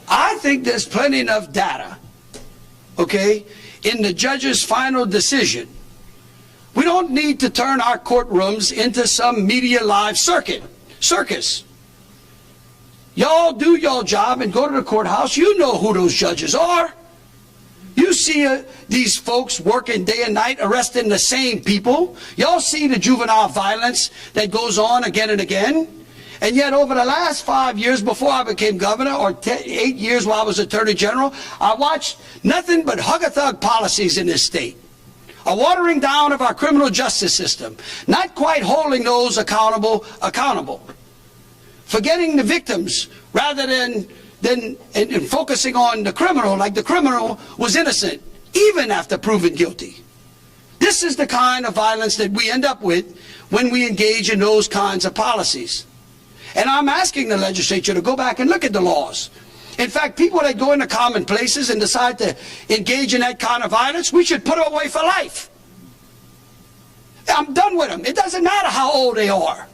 I think there's plenty enough data, okay, in the judge's final decision. We don't need to turn our courtrooms into some media live circus. Y'all do your job and go to the courthouse. You know who those judges are. You see these folks working day and night arresting the same people. Y'all see the juvenile violence that goes on again and again. And yet over the last 5 years before I became governor, or 8 years while I was attorney general, I watched nothing but hug-a-thug policies in this state. A watering down of our criminal justice system, not quite holding those accountable. Forgetting the victims rather than focusing on the criminal, like the criminal was innocent, even after proven guilty. This is the kind of violence that we end up with when we engage in those kinds of policies. And I'm asking the legislature to go back and look at the laws. In fact, people that go into common places and decide to engage in that kind of violence, we should put them away for life. I'm done with them. It doesn't matter how old they are.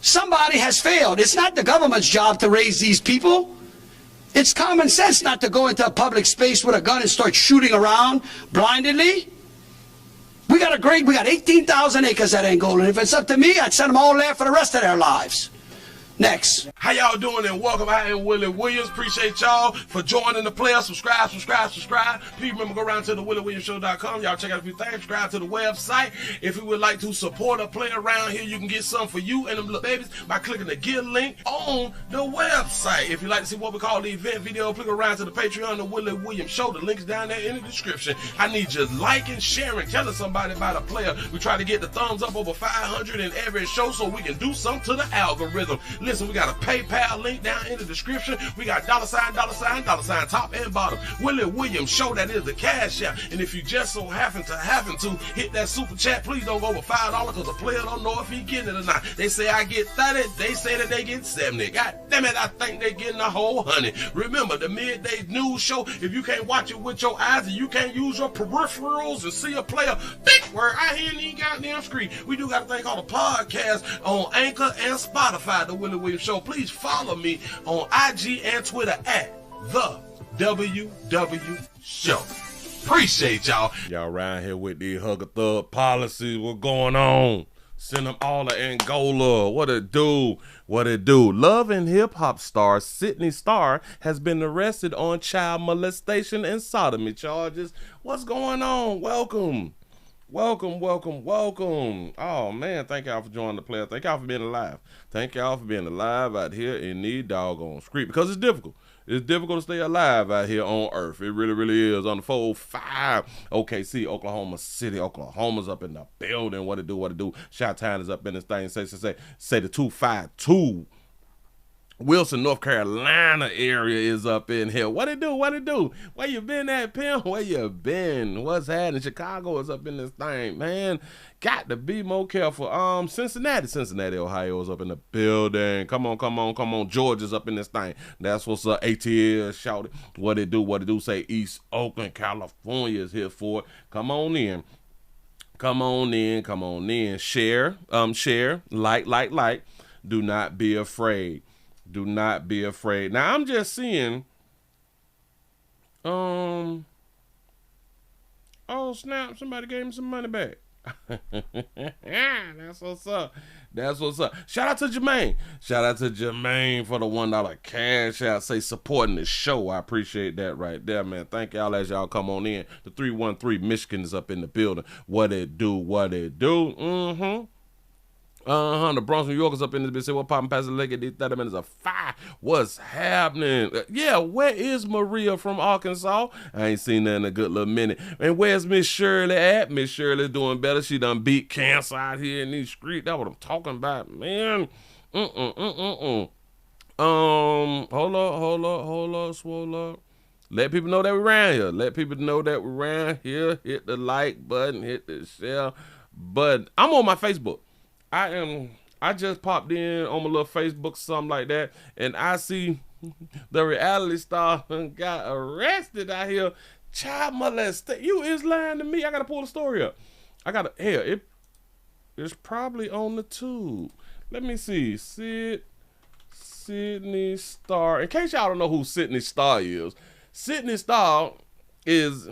Somebody has failed. It's not the government's job to raise these people. It's common sense not to go into a public space with a gun and start shooting around blindly. We got 18,000 acres at Angola. If it's up to me, I'd send them all there for the rest of their lives. Next. How y'all doing, and welcome. I am Willie Williams. Appreciate y'all for joining the player. Subscribe. Please remember, go around to the WillieWilliamsShow.com. Y'all check out a few things. Subscribe to the website. If you would like to support a player around here, you can get something for you and them little babies by clicking the Get link on the website. If you'd like to see what we call the event video, click around to the Patreon, the Willie Williams Show. The link's down there in the description. I need you liking, sharing, telling somebody about a player. We try to get the thumbs up over 500 in every show so we can do something to the algorithm. Listen, we got a PayPal link down in the description. We got $, $, top and bottom. Willie Williams Show, that is the cash app. And if you just so happen to hit that super chat, please don't go over $5 because the player don't know if he getting it or not. They say I get 30, they say that they get 70. God damn it, I think they getting a whole 100. Remember, the midday news show, if you can't watch it with your eyes and you can't use your peripherals and see a player, big word, I hear any goddamn screen. We do got a thing called a podcast on Anchor and Spotify, the Willie Williams Show. Please follow me on IG and Twitter at the WW Show. Appreciate y'all. Y'all around here with the hug-a-thug policies. What's going on? Send them all to Angola. What it do? What it do? Love and hip hop star Sydney Starr has been arrested on child molestation and sodomy charges. What's going on? Welcome. Oh man, thank y'all for joining the player. Thank y'all for being alive. Thank y'all for being alive out here in these doggone streets, because it's difficult. It's difficult to stay alive out here on earth. It really, really is. On the 405 OKC, Oklahoma City. Oklahoma's up in the building. What it do? Chi-Town is up in this thing. Say the 252. Wilson, North Carolina area is up in here. What it do? Where you been at, pimp? Where you been? What's happening? Chicago is up in this thing, man. Got to be more careful. Cincinnati, Ohio is up in the building. Come on. Georgia's up in this thing. That's what's up. ATL shouted. What it do? Say East Oakland, California is here for it. Come on in. Share, like. Do not be afraid. Now I'm just seeing, oh snap, somebody gave me some money back. That's what's up. Shout out to Jermaine for the $1 cash out. Say supporting the show. I appreciate that right there, man. Thank y'all as y'all come on in. The 313 Michigan is up in the building. What it do? The Bronx, New York is up in this bitch. Say, what poppin' past the leg at these 30 minutes of fire? What's happening? Yeah, where is Maria from Arkansas? I ain't seen her in a good little minute. And where's Miss Shirley at? Miss Shirley's doing better. She done beat cancer out here in these streets. That's what I'm talking about, man. Hold up, swole up. Let people know that we're around here. Hit the like button, hit the share button. I'm on my Facebook. I just popped in on my little Facebook, something like that, and I see the reality star got arrested out here. Child molestation. You is lying to me. I gotta pull the story up. It's probably on the tube. Let me see. Sydney Star. In case y'all don't know who Sydney Star is, Sydney Star is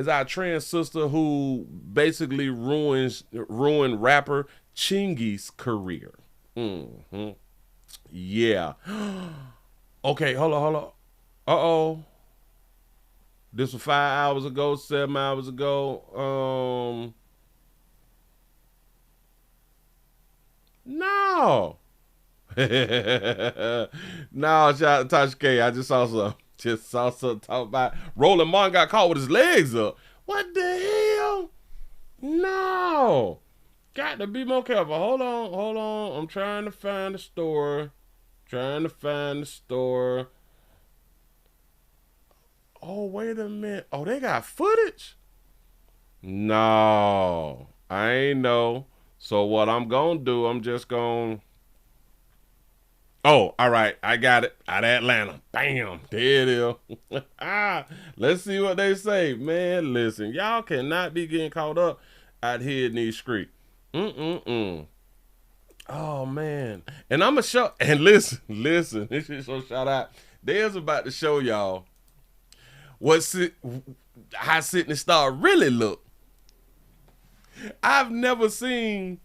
our trans sister who basically ruined rapper Chingy's career. Yeah. Okay, hold on. Uh-oh. This was 5 hours ago, 7 hours ago. No. No, shout out to Tasha K. I just saw some talk about Roland Martin got caught with his legs up. What the hell? No. Got to be more careful. Hold on. I'm trying to find the store. Oh, wait a minute. Oh, they got footage? No. I ain't know. So what I'm going to do, I'm just going to... Oh, all right. I got it. Out of Atlanta. Bam. There it is. Let's see what they say. Man, listen. Y'all cannot be getting caught up out here in these streets. Oh, man. And I'm going to show... And listen. This is so shout out. There's about to show y'all how Sydney Star really look. I've never seen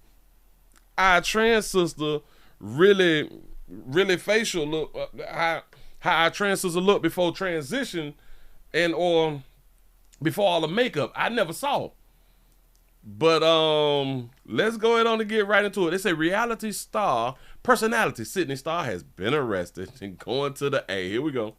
our trans sister really facial look, how our trans sister look before transition or before all the makeup. I never saw. But let's go ahead on and get right into it. They say reality star personality Sydney Star has been arrested and going to the A. Here we go.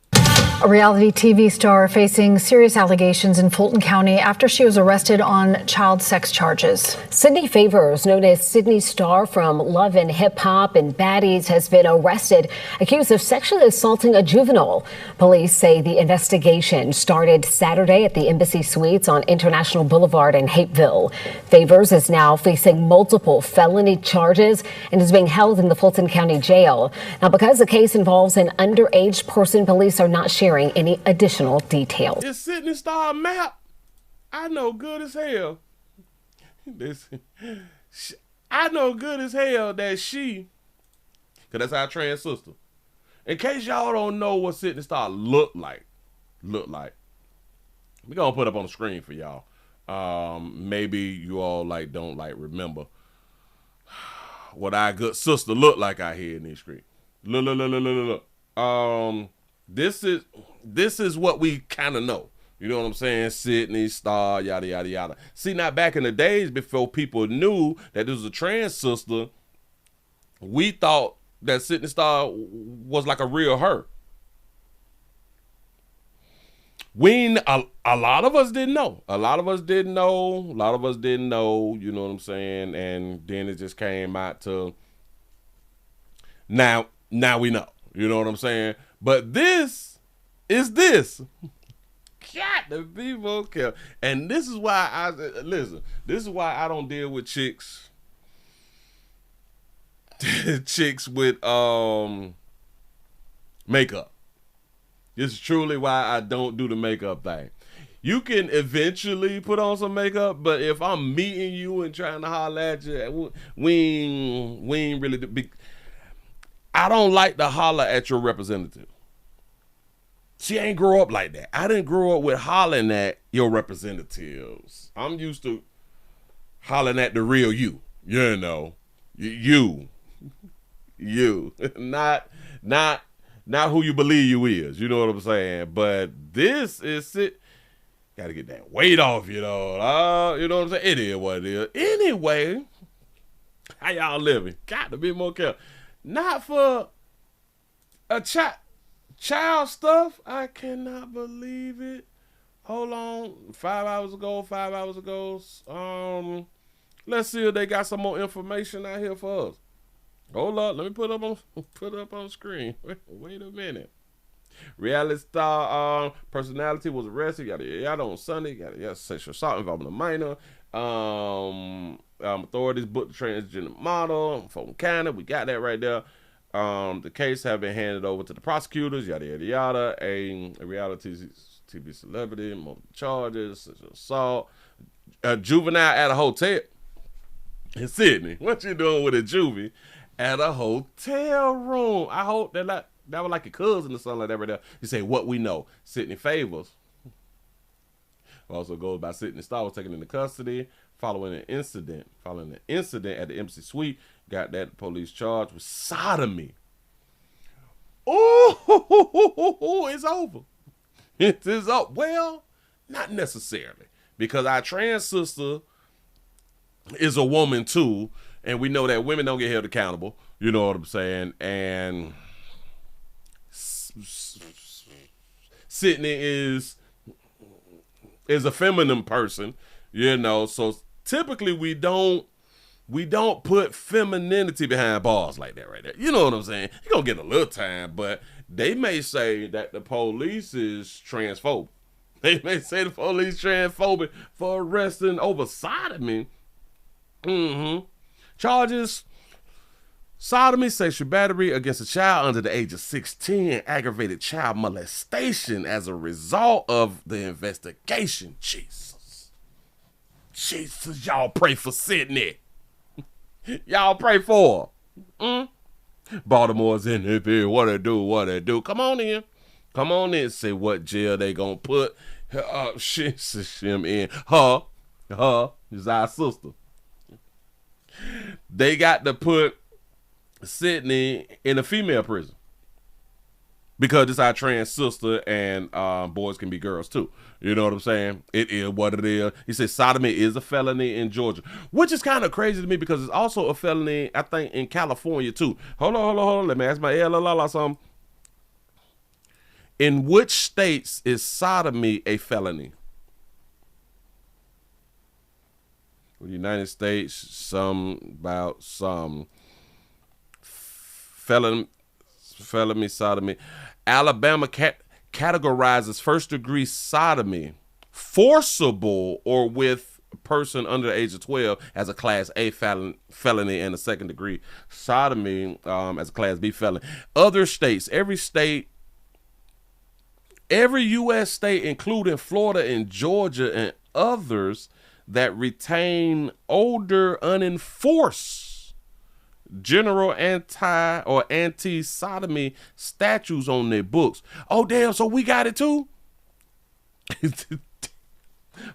A reality TV star facing serious allegations in Fulton County after she was arrested on child sex charges. Sydney Favors, known as Sydney Star from Love and Hip Hop and Baddies, has been arrested, accused of sexually assaulting a juvenile. Police say the investigation started Saturday at the Embassy Suites on International Boulevard in Hapeville. Favors is now facing multiple felony charges and is being held in the Fulton County Jail. Now, because the case involves an underage person, police are not sharing any additional details. Is Sydney Star a map? I know good as hell. Listen, I know good as hell that because that's our trans sister. In case y'all don't know what Sydney Star look like, we're gonna put up on the screen for y'all. Maybe you all don't remember what our good sister looked like out here in these streets. Look. This is what we kind of know. You know what I'm saying? Sydney Star, yada, yada, yada. See, now back in the days before people knew that this was a trans sister, we thought that Sydney Star was like a real her. A lot of us didn't know. You know what I'm saying? And then it just came out to now we know. You know what I'm saying? But this is this. Got to be more careful. And this is why this is why I don't deal with chicks with makeup. This is truly why I don't do the makeup thing. You can eventually put on some makeup, but if I'm meeting you and trying to holler at you, we ain't really I don't like to holler at your representative. She ain't grow up like that. I didn't grow up with hollering at your representatives. I'm used to hollering at the real you. You know, you, not who you believe you is. You know what I'm saying? But this is it. Got to get that weight off, you know. You know what I'm saying? It is what it is. Anyway, how y'all living? Got to be more careful. Not for a child stuff. I cannot believe it. Hold on. 5 hours ago. Let's see if they got some more information out here for us. Hold up. Let me put up on screen. Wait a minute. Reality star personality was arrested. Yada on Sunday. Yada sexual assault involving a minor. Authorities booked the transgender model from Canada. We got that right there. The case have been handed over to the prosecutors. Yada yada yada. A reality TV celebrity, multiple charges, sexual assault, a juvenile at a hotel in Sydney. What you doing with a juvie at a hotel room. I hope that was like a cousin or something like that right there. You say what we know. Sydney Favors also goes by Sydney Starr was taken into custody following an incident. Following an incident at the Embassy Suite, got that police charged with sodomy. Oh, it's over. It is up. Well, not necessarily, because our trans sister is a woman too, and we know that women don't get held accountable. You know what I'm saying? And Sydney is a feminine person, you know. So typically we don't put femininity behind bars like that right there. You know what I'm saying? You're gonna get a little time, but they may say that the police is transphobic. They may say the police transphobic for arresting over sodomy. Charges: sodomy, sexual battery against a child under the age of 16, and aggravated child molestation as a result of the investigation. Jesus, y'all pray for Sydney. Y'all pray for her. Baltimore's in the bed. What it do? Come on in. Say what jail they gonna put him in. Her is our sister. They got to put Sydney in a female prison because it's our trans sister, and boys can be girls too. You know what I'm saying? It is what it is. He said sodomy is a felony in Georgia, which is kind of crazy to me because it's also a felony, I think, in California too. Hold on. Let me ask my something. In which states is sodomy a felony? The United States, some felony sodomy. Alabama categorizes first-degree sodomy, forcible or with a person under the age of 12, as a Class A felony, and a second-degree sodomy as a Class B felony. Other states, every U.S. state, including Florida and Georgia and others, that retain older unenforced general anti-sodomy statutes on their books. Oh, damn, so we got it too?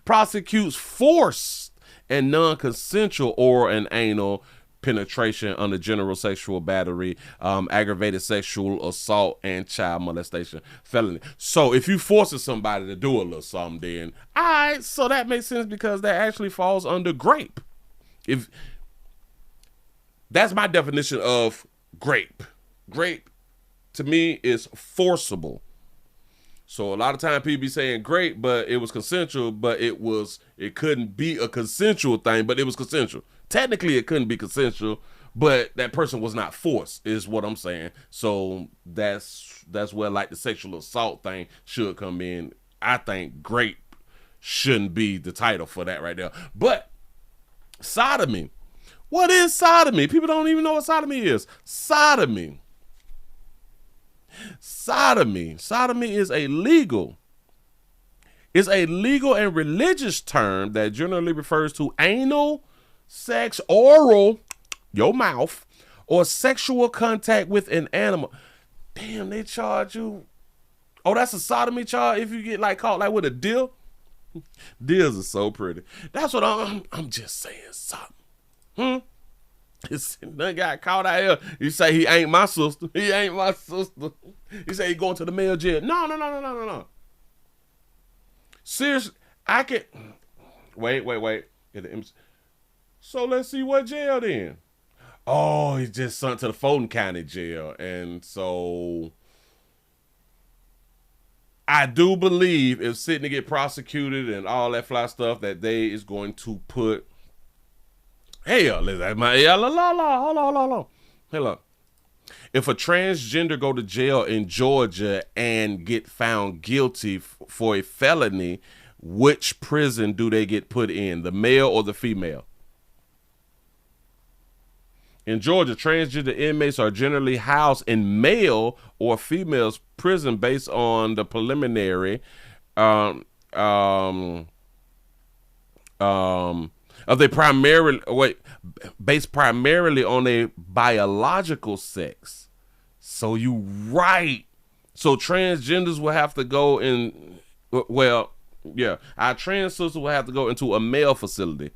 Prosecutes forced and non-consensual oral and anal penetration under general sexual battery, aggravated sexual assault, and child molestation felony. So if you forcing somebody to do a little something, then all right, so that makes sense because that actually falls under grape. If that's my definition of grape. Grape to me is forcible. So a lot of time people be saying grape, but it was consensual, but it couldn't be a consensual thing, but it was consensual. Technically, it couldn't be consensual, but that person was not forced, is what I'm saying. So that's where like the sexual assault thing should come in. I think grape shouldn't be the title for that right there. But sodomy. What is sodomy? People don't even know what sodomy is. Sodomy is a legal and religious term that generally refers to anal sex, oral, your mouth, or sexual contact with an animal. Damn, they charge you. Oh, that's a sodomy charge if you get like caught like with a deer. Deers are so pretty. That's what I'm just saying something. That guy caught out here. You say he ain't my sister. He ain't my sister. He say he going to the male jail. No. Seriously, I can wait. So let's see what jail then. Oh, he's just sent to the Fulton County jail. And so I do believe if Sydney get prosecuted and all that fly stuff, that they is going to put hold on. If a transgender go to jail in Georgia and get found guilty for a felony, which prison do they get put in, the male or the female? In Georgia, transgender inmates are generally housed in male or female's prison based on the preliminary based primarily on a biological sex. So you right. So transgenders will have to go in. Well, yeah, our trans sisters will have to go into a male facility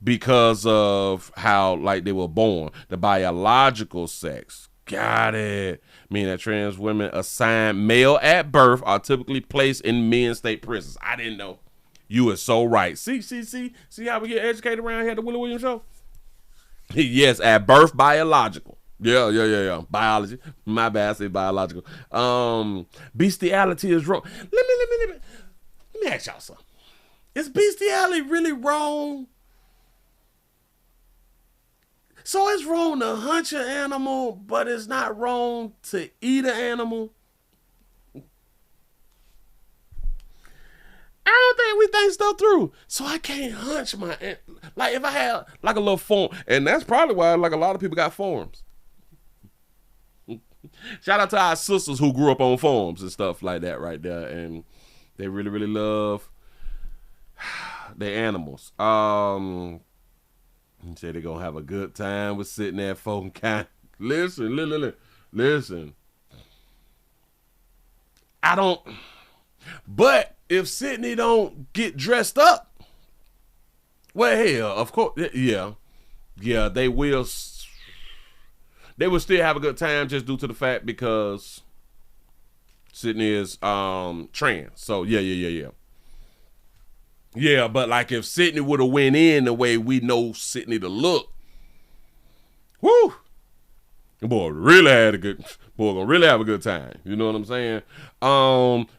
because of how like they were born, the biological sex. Got it. Meaning that trans women assigned male at birth are typically placed in men's state prisons. I didn't know. You are so right. See how we get educated around here at the Willie Williams Show? Yes, at birth, biological. Yeah. Biology. My bad, I say biological. Bestiality is wrong. Let me ask y'all something. Is bestiality really wrong? So it's wrong to hunt your animal, but it's not wrong to eat an animal? I don't think we think stuff through. So I can't hunch my, like if I had like a little farm, and that's probably why like a lot of people got farms. Shout out to our sisters who grew up on farms and stuff like that right there. And they really, really love their animals. Say they're going to have a good time with sitting there Fulton County. Listen. I don't, but if Sydney don't get dressed up, well, hell, of course, yeah, they will still have a good time just due to the fact because Sydney is trans. So yeah. Yeah, but like if Sydney would have went in the way we know Sydney to look, whoo, the boy gonna really have a good time. You know what I'm saying?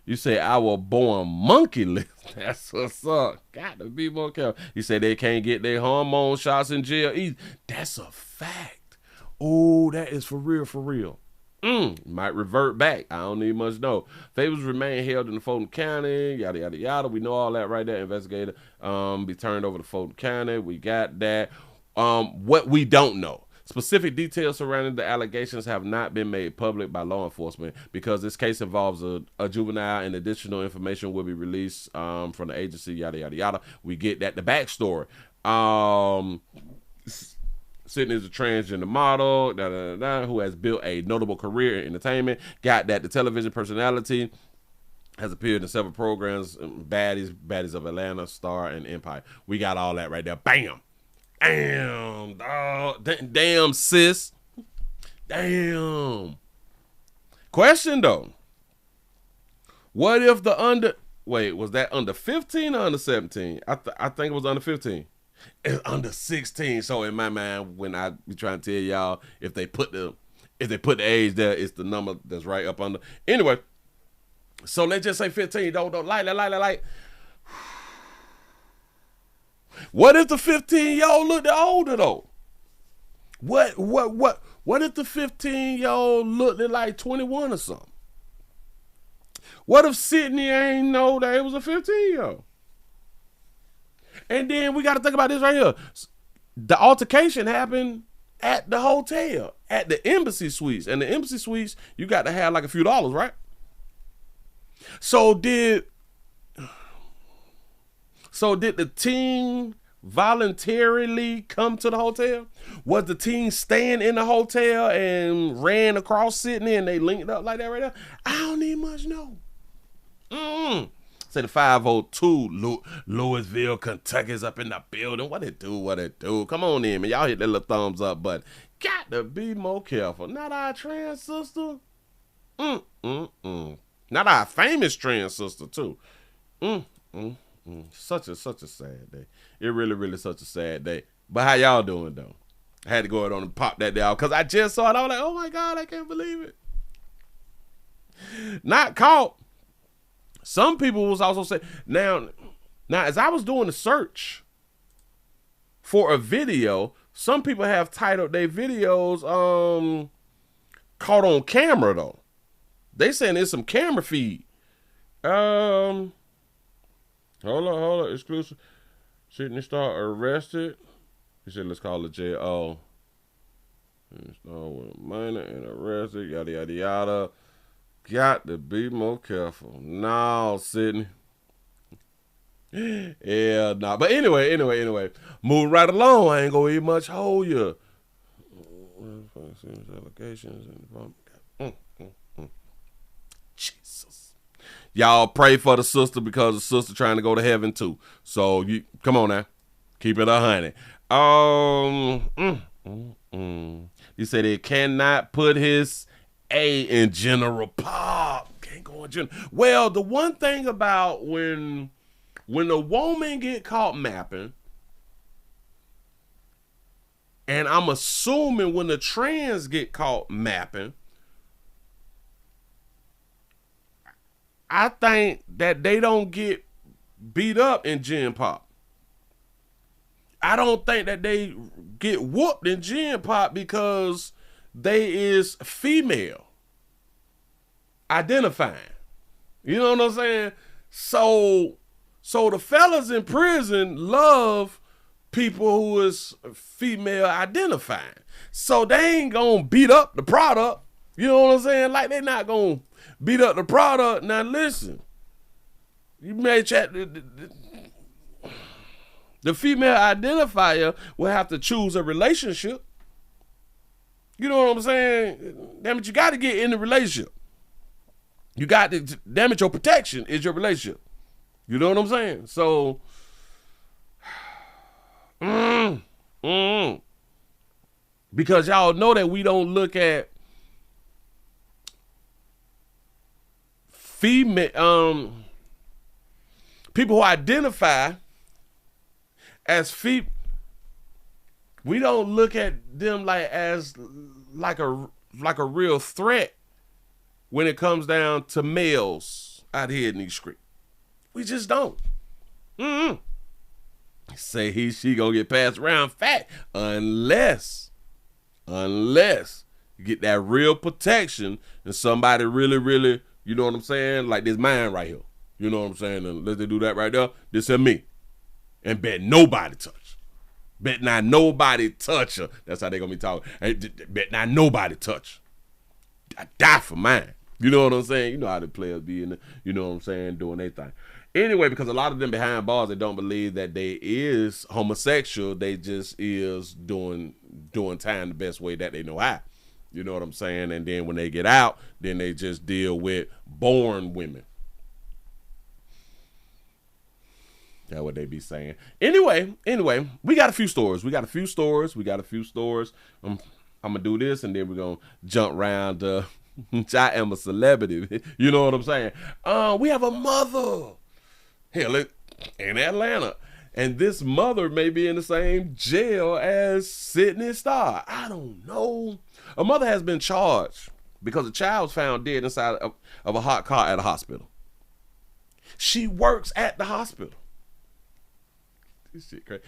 You say I was born monkeyless. That's what's up. Got to be more careful. You say they can't get their hormone shots in jail either. That's a fact. Oh, that is for real. Might revert back. I don't need much know. Favors remain held in the Fulton County. Yada yada yada. We know all that right there. Investigator be turned over to Fulton County. We got that. What we don't know. Specific details surrounding the allegations have not been made public by law enforcement because this case involves a juvenile and additional information will be released from the agency. Yada yada yada. We get that. The backstory. Sydney is a transgender model who has built a notable career in entertainment. Got that the television personality has appeared in several programs, Baddies of Atlanta, Star, and Empire. We got all that right there. Bam. Damn, dog. Damn, sis. Damn. Question, though. What if was that under 15 or under 17? I think it was under 15. It's under 16. So in my mind, when I be trying to tell y'all, if they put the age there, it's the number that's right up under. Anyway, so let's just say 15. Don't like. What if the 15-year-old looked older though? What if the 15-year-old looked like 21 or something? What if Sydney ain't know that it was a 15-year-old? And then we got to think about this right here. The altercation happened at the hotel, at the embassy suites. And the embassy suites, you got to have like a few dollars, right? So did the teen voluntarily come to the hotel? Was the teen staying in the hotel and ran across Sydney and they linked up like that right there? I don't need much know. Say the 502 Louisville, Kentucky's up in the building. What it do? Come on in, man. Y'all hit that little thumbs up button. Got to be more careful. Not our trans sister. Not our famous trans sister, too. Such a sad day. It really such a sad day. But how y'all doing, though? I had to go ahead on and pop that down because I just saw it. I was like, oh, my God, I can't believe it. Not caught. Some people was also saying, now as I was doing the search for a video, some people have titled their videos caught on camera though. They saying there's some camera feed. Hold on, exclusive. Sydney Star arrested. He said, let's call it jail. Star with a minor and arrested, yada yada yada. Got to be more careful. No, Sydney. Yeah, nah. But anyway. Moving right along. I ain't gonna eat much hold you. Jesus. Y'all pray for the sister because the sister trying to go to heaven too. So you come on now. Keep it 100. He said he cannot put his A in general pop. Can't go in general. Well, the one thing about when a woman get caught mapping, and I'm assuming when the trans get caught mapping, I think that they don't get beat up in Gen Pop. I don't think that they get whooped in Gen Pop because they is female identifying. You know what I'm saying? So the fellas in prison love people who is female identifying. So they ain't gonna beat up the product. You know what I'm saying? Like they not gonna beat up the product. Now listen, you may chat. The female identifier will have to choose a relationship. You know what I'm saying? Damn it, you got to get in the relationship. You got to, damn it, your protection is your relationship. You know what I'm saying? So, because y'all know that we don't look at female, people who identify as female, we don't look at them like a real threat when it comes down to males out here in these streets. We just don't. Say she gonna get passed around fat unless you get that real protection and somebody really, you know what I'm saying, like this man right here. You know what I'm saying? And let they do that right there. This is me. And bet nobody touch. Bet not nobody touch her. That's how they gonna be talking. Bet not nobody touch. I die for mine. You know what I'm saying? You know how the players be in the, you know what I'm saying, doing their thing. Anyway, because a lot of them behind bars, they don't believe that they is homosexual. They just is doing time the best way that they know how. You know what I'm saying? And then when they get out, then they just deal with born women. That's what they be saying. Anyway, we got a few stores. I'm gonna do this, and then we're gonna jump around. I am a celebrity. You know what I'm saying? We have a mother. Hell, in Atlanta. And this mother may be in the same jail as Sydney Starr. I don't know. A mother has been charged because a child was found dead inside of a hot car at a hospital. She works at the hospital. This shit crazy.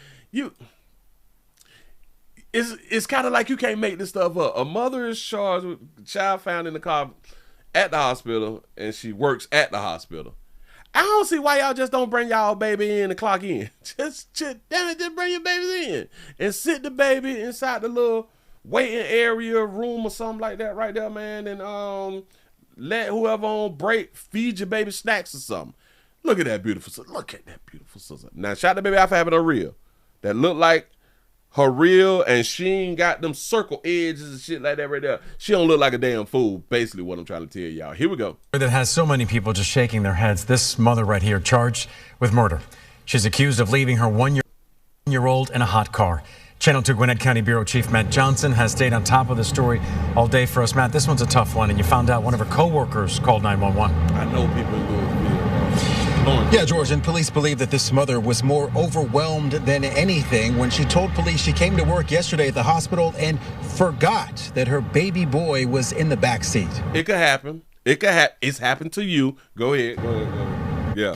It's kind of like you can't make this stuff up. A mother is charged with a child found in the car at the hospital, and she works at the hospital. I don't see why y'all just don't bring y'all baby in and clock in. Just bring your babies in and sit the baby inside the little waiting area room or something like that right there, man. And let whoever on break feed your baby snacks or something. Look at that beautiful sister. Look at that beautiful sister. Now shout the baby out for having a reel that look like her reel, and she ain't got them circle edges and shit like that right there. She don't look like a damn fool, basically what I'm trying to tell y'all. Here we go. That has so many people just shaking their heads. This mother right here charged with murder. She's accused of leaving her one-year-old in a hot car. Channel 2 Gwinnett County Bureau Chief Matt Johnson has stayed on top of the story all day for us. Matt, this one's a tough one, and you found out one of her co-workers called 911. I know people in Louisville. Yeah, George, and police believe that this mother was more overwhelmed than anything when she told police she came to work yesterday at the hospital and forgot that her baby boy was in the back seat. It could happen. It's happened to you. Go ahead. Yeah.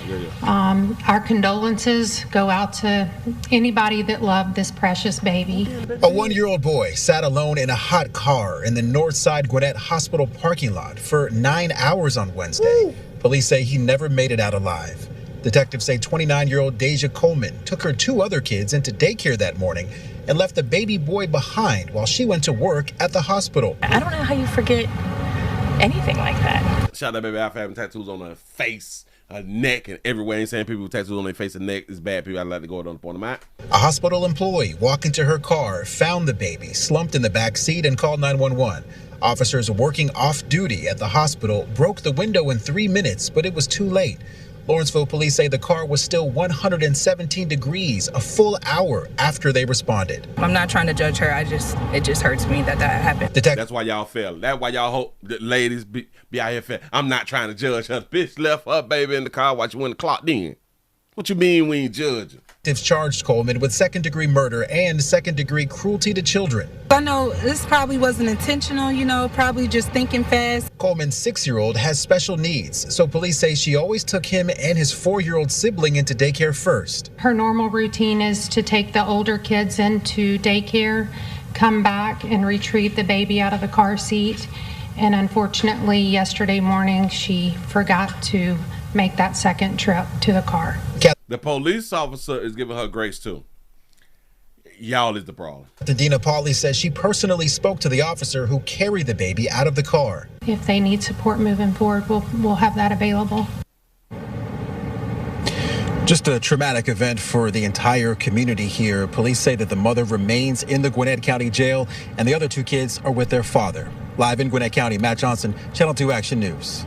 Our condolences go out to anybody that loved this precious baby. A one-year-old boy sat alone in a hot car in the Northside Gwinnett Hospital parking lot for 9 hours on Wednesday. Woo! Police say he never made it out alive. Detectives say 29-year-old Deja Coleman took her 2 other kids into daycare that morning and left the baby boy behind while she went to work at the hospital. I don't know how you forget anything like that. Shout out that baby out for having tattoos on her face. her neck and everywhere. I ain't saying people with tattoos on their face and neck is bad people. I'd like to go on point them out. A hospital employee walked into her car, found the baby slumped in the back seat, and called 911. Officers working off duty at the hospital broke the window in 3 minutes, but it was too late. Lawrenceville police say the car was still 117 degrees a full hour after they responded. I'm not trying to judge her. It just hurts me that happened. That's why y'all fail. That's why y'all hope that ladies be out here fail. I'm not trying to judge her. The bitch left her baby in the car while she went to clock in. What you mean we ain't judging? Detectives charged Coleman with second-degree murder and second-degree cruelty to children. I know this probably wasn't intentional, probably just thinking fast. Coleman's 6-year-old has special needs, so police say she always took him and his 4-year-old sibling into daycare first. Her normal routine is to take the older kids into daycare, come back and retrieve the baby out of the car seat. And unfortunately, yesterday morning, she forgot to make that second trip to the car. The police officer is giving her grace too. Y'all is the problem. Dina Pauly says she personally spoke to the officer who carried the baby out of the car. If they need support moving forward, we'll have that available. Just a traumatic event for the entire community here. Police say that the mother remains in the Gwinnett County Jail and the other 2 kids are with their father. Live in Gwinnett County, Matt Johnson, Channel 2 Action News.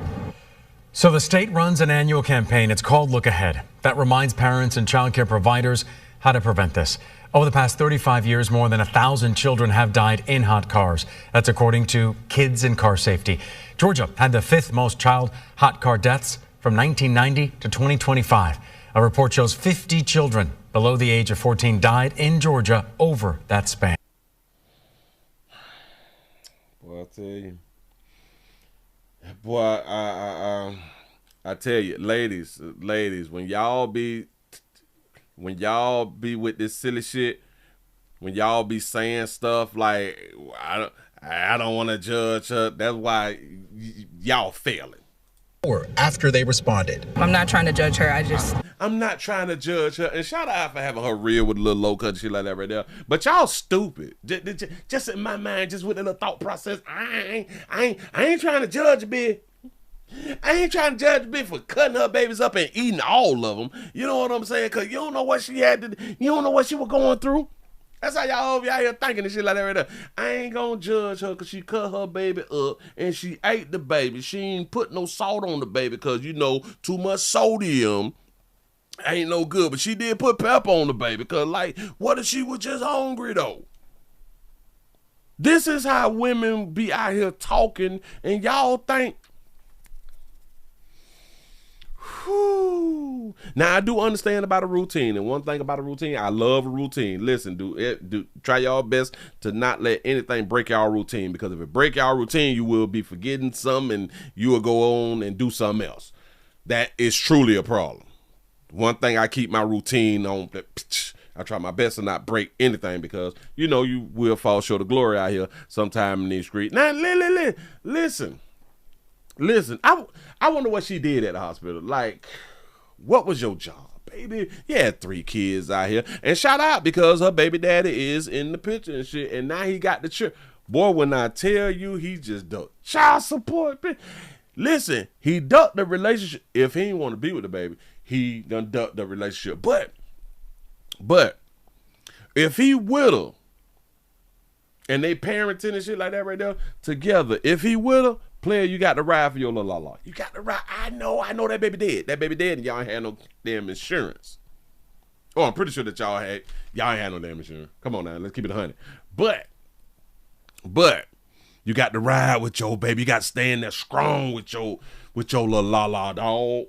So the state runs an annual campaign. It's called Look Ahead. That reminds parents and child care providers how to prevent this. Over the past 35 years, more than 1,000 children have died in hot cars. That's according to Kids in Car Safety. Georgia had the 5th most child hot car deaths from 1990 to 2025. A report shows 50 children below the age of 14 died in Georgia over that span. Boy, I tell you. Boy, I tell you, ladies, when y'all be with this silly shit, when y'all be saying stuff like I don't want to judge her, that's why y'all failing. After they responded. I'm not trying to judge her. I'm not trying to judge her. And shout out for having her real with a little low cut and shit like that right there. But y'all stupid. Just in my mind, just with a little thought process, I ain't trying to judge a bitch. I ain't trying to judge a bitch for cutting her babies up and eating all of them. You know what I'm saying? Because you don't know what she you don't know what she was going through. That's how y'all over here thinking and shit like that right there. I ain't gonna judge her because she cut her baby up and she ate the baby. She ain't put no salt on the baby because, too much sodium ain't no good. But she did put pepper on the baby because, what if she was just hungry, though? This is how women be out here talking and y'all think, whew. Now, I do understand about a routine, and one thing about a routine, I love a routine. Listen, try y'all best to not let anything break y'all routine, because if it break y'all routine, you will be forgetting something and you will go on and do something else. That is truly a problem. One thing I keep my routine on, I try my best to not break anything, because you will fall short of glory out here sometime in these streets. Now, listen, I wonder what she did at the hospital. What was your job, baby? You had 3 kids out here. And shout out, because her baby daddy is in the picture and shit. And now he got the boy, when I tell you, he just ducked child support. Listen, he ducked the relationship. If he didn't want to be with the baby, he done ducked the relationship. But if he with her, and they parenting and shit like that right there together, if he with her, player, you got to ride for your little la-la. You got to ride. I know that baby dead. That baby dead, and y'all ain't had no damn insurance. Oh, I'm pretty sure that y'all ain't had no damn insurance. Come on now, let's keep it 100. But you got to ride with your baby. You got to stand there strong with your little la-la, dog.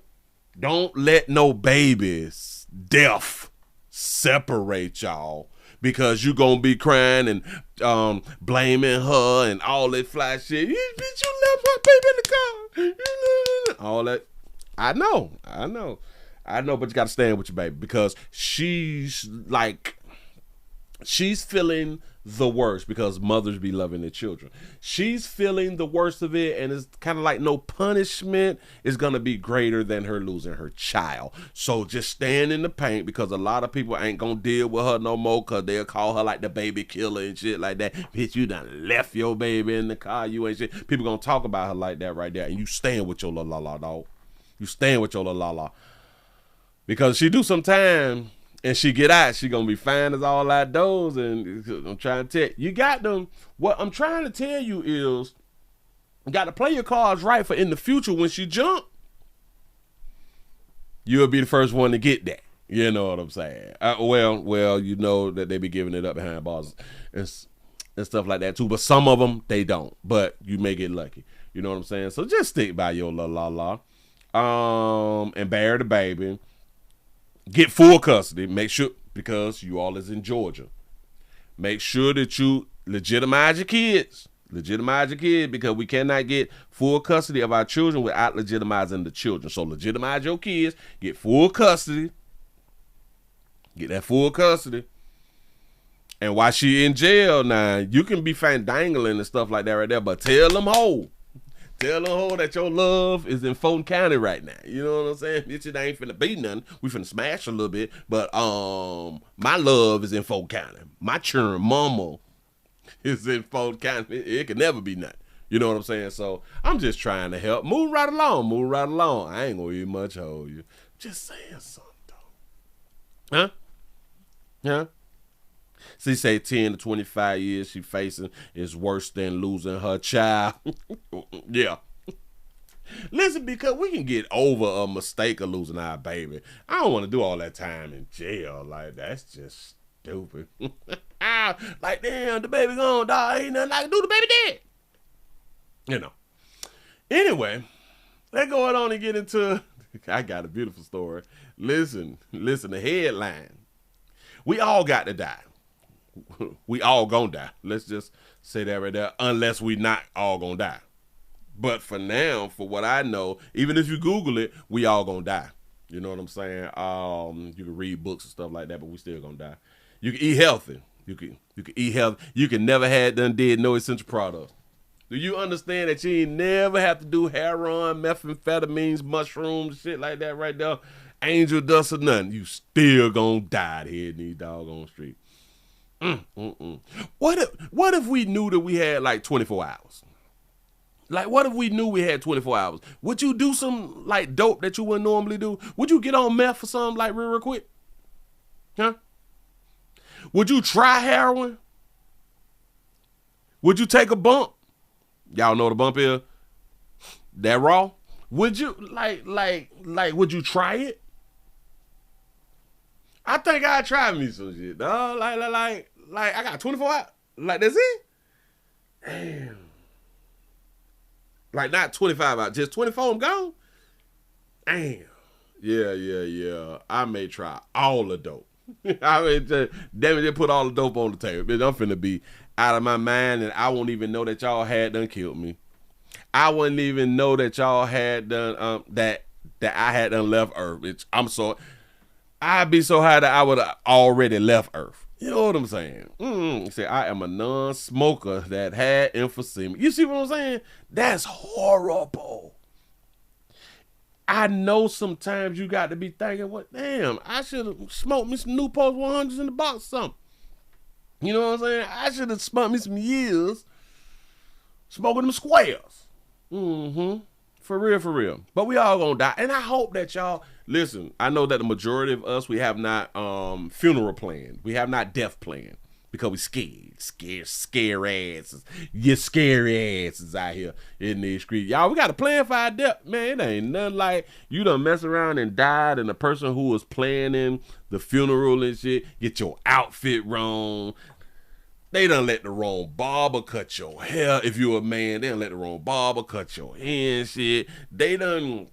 Don't let no baby's death separate y'all, because you gonna be crying and blaming her and all that fly shit. Bitch, you left my baby in the car. All that. I know, but you gotta stand with your baby, because she's feeling the worst, because mothers be loving their children. She's feeling the worst of it, and it's kind of like no punishment is going to be greater than her losing her child. So just stand in the paint, because a lot of people ain't going to deal with her no more, because they'll call her like the baby killer and shit like that. Bitch, you done left your baby in the car. You ain't shit. People going to talk about her like that right there, and you stand with your la dog. You staying with your little la-la. Because she do some time and she get out, she gonna be fine as all outdoors. And I'm trying to tell you got them. What I'm trying to tell you is, you got to play your cards right for in the future when she jump. You'll be the first one to get that. You know what I'm saying? Well, you know that they be giving it up behind bars and stuff like that too. But some of them, they don't. But you may get lucky. You know what I'm saying? So just stick by your la. And bear the baby. Get full custody. Make sure, because you all is in Georgia. Make sure that you legitimize your kids. Legitimize your kids, because we cannot get full custody of our children without legitimizing the children. So legitimize your kids. Get full custody. Get that full custody. And while she in jail now, you can be fandangling and stuff like that right there, but tell them ho. Tell them ho that your love is in Fulton County right now. You know what I'm saying? This shit ain't finna be nothing. We finna smash a little bit, but my love is in Fulton County. My churn mama is in Fulton County. It could never be nothing. You know what I'm saying? So I'm just trying to help. Move right along. I ain't gonna eat much hold you. Just saying something though. Huh? She say 10 to 25 years she facing is worse than losing her child. Yeah. Listen, because we can get over a mistake of losing our baby. I don't want to do all that time in jail. Like, that's just stupid. Like, damn, the baby gone, dog. Ain't nothing I can do, the baby dead. You know. Anyway, let's go on and get into, I got a beautiful story. Listen, the headline. We all got to die. We all gonna die. Let's just say that right there, unless we not all gonna die. But for now, for what I know, even if you Google it, we all gonna die. You know what I'm saying? You can read books and stuff like that, but we still gonna die. You can eat healthy. You can eat healthy. You can never had done did no essential products. Do you understand that you ain't never have to do heroin, methamphetamines, mushrooms, shit like that right there? Angel dust or nothing. You still gonna die here in these doggone streets. What if we knew that we had like 24 hours? Like, what if we knew we had 24 hours? Would you do some like dope that you wouldn't normally do? Would you get on meth or something like real quick? Huh? Would you try heroin? Would you take a bump? Y'all know what a bump is? That raw? Would you like would you try it? I think I'd try me some shit, dog. Like I got 24 hours. Like, that's it? Damn. Like, not 25 hours, just 24, I'm gone? Damn. Yeah. I may try all the dope. I mean, just put all the dope on the table. Bitch, I'm finna be out of my mind, and I won't even know that y'all had done killed me. I wouldn't even know that y'all had done, that I had done left Earth. I'm sorry. I'd be so high that I would have already left Earth. You know what I'm saying? See, I am a non-smoker that had emphysema. You see what I'm saying? That's horrible. I know sometimes you got to be thinking, what? Damn, I should have smoked me some Newport 100s in the box or something. You know what I'm saying? I should have smoked me some years smoking them squares. For real. But we all gonna die. And I hope that y'all, listen, I know that the majority of us, we have not funeral plan. We have not death plan. Because we scary asses. You scary asses out here in these streets. Y'all, we got a plan for our death. Man, it ain't nothing like you done mess around and died, and the person who was planning the funeral and shit get your outfit wrong. They done let the wrong barber cut your hair. If you a man, they done let the wrong barber cut your hair and shit. They done,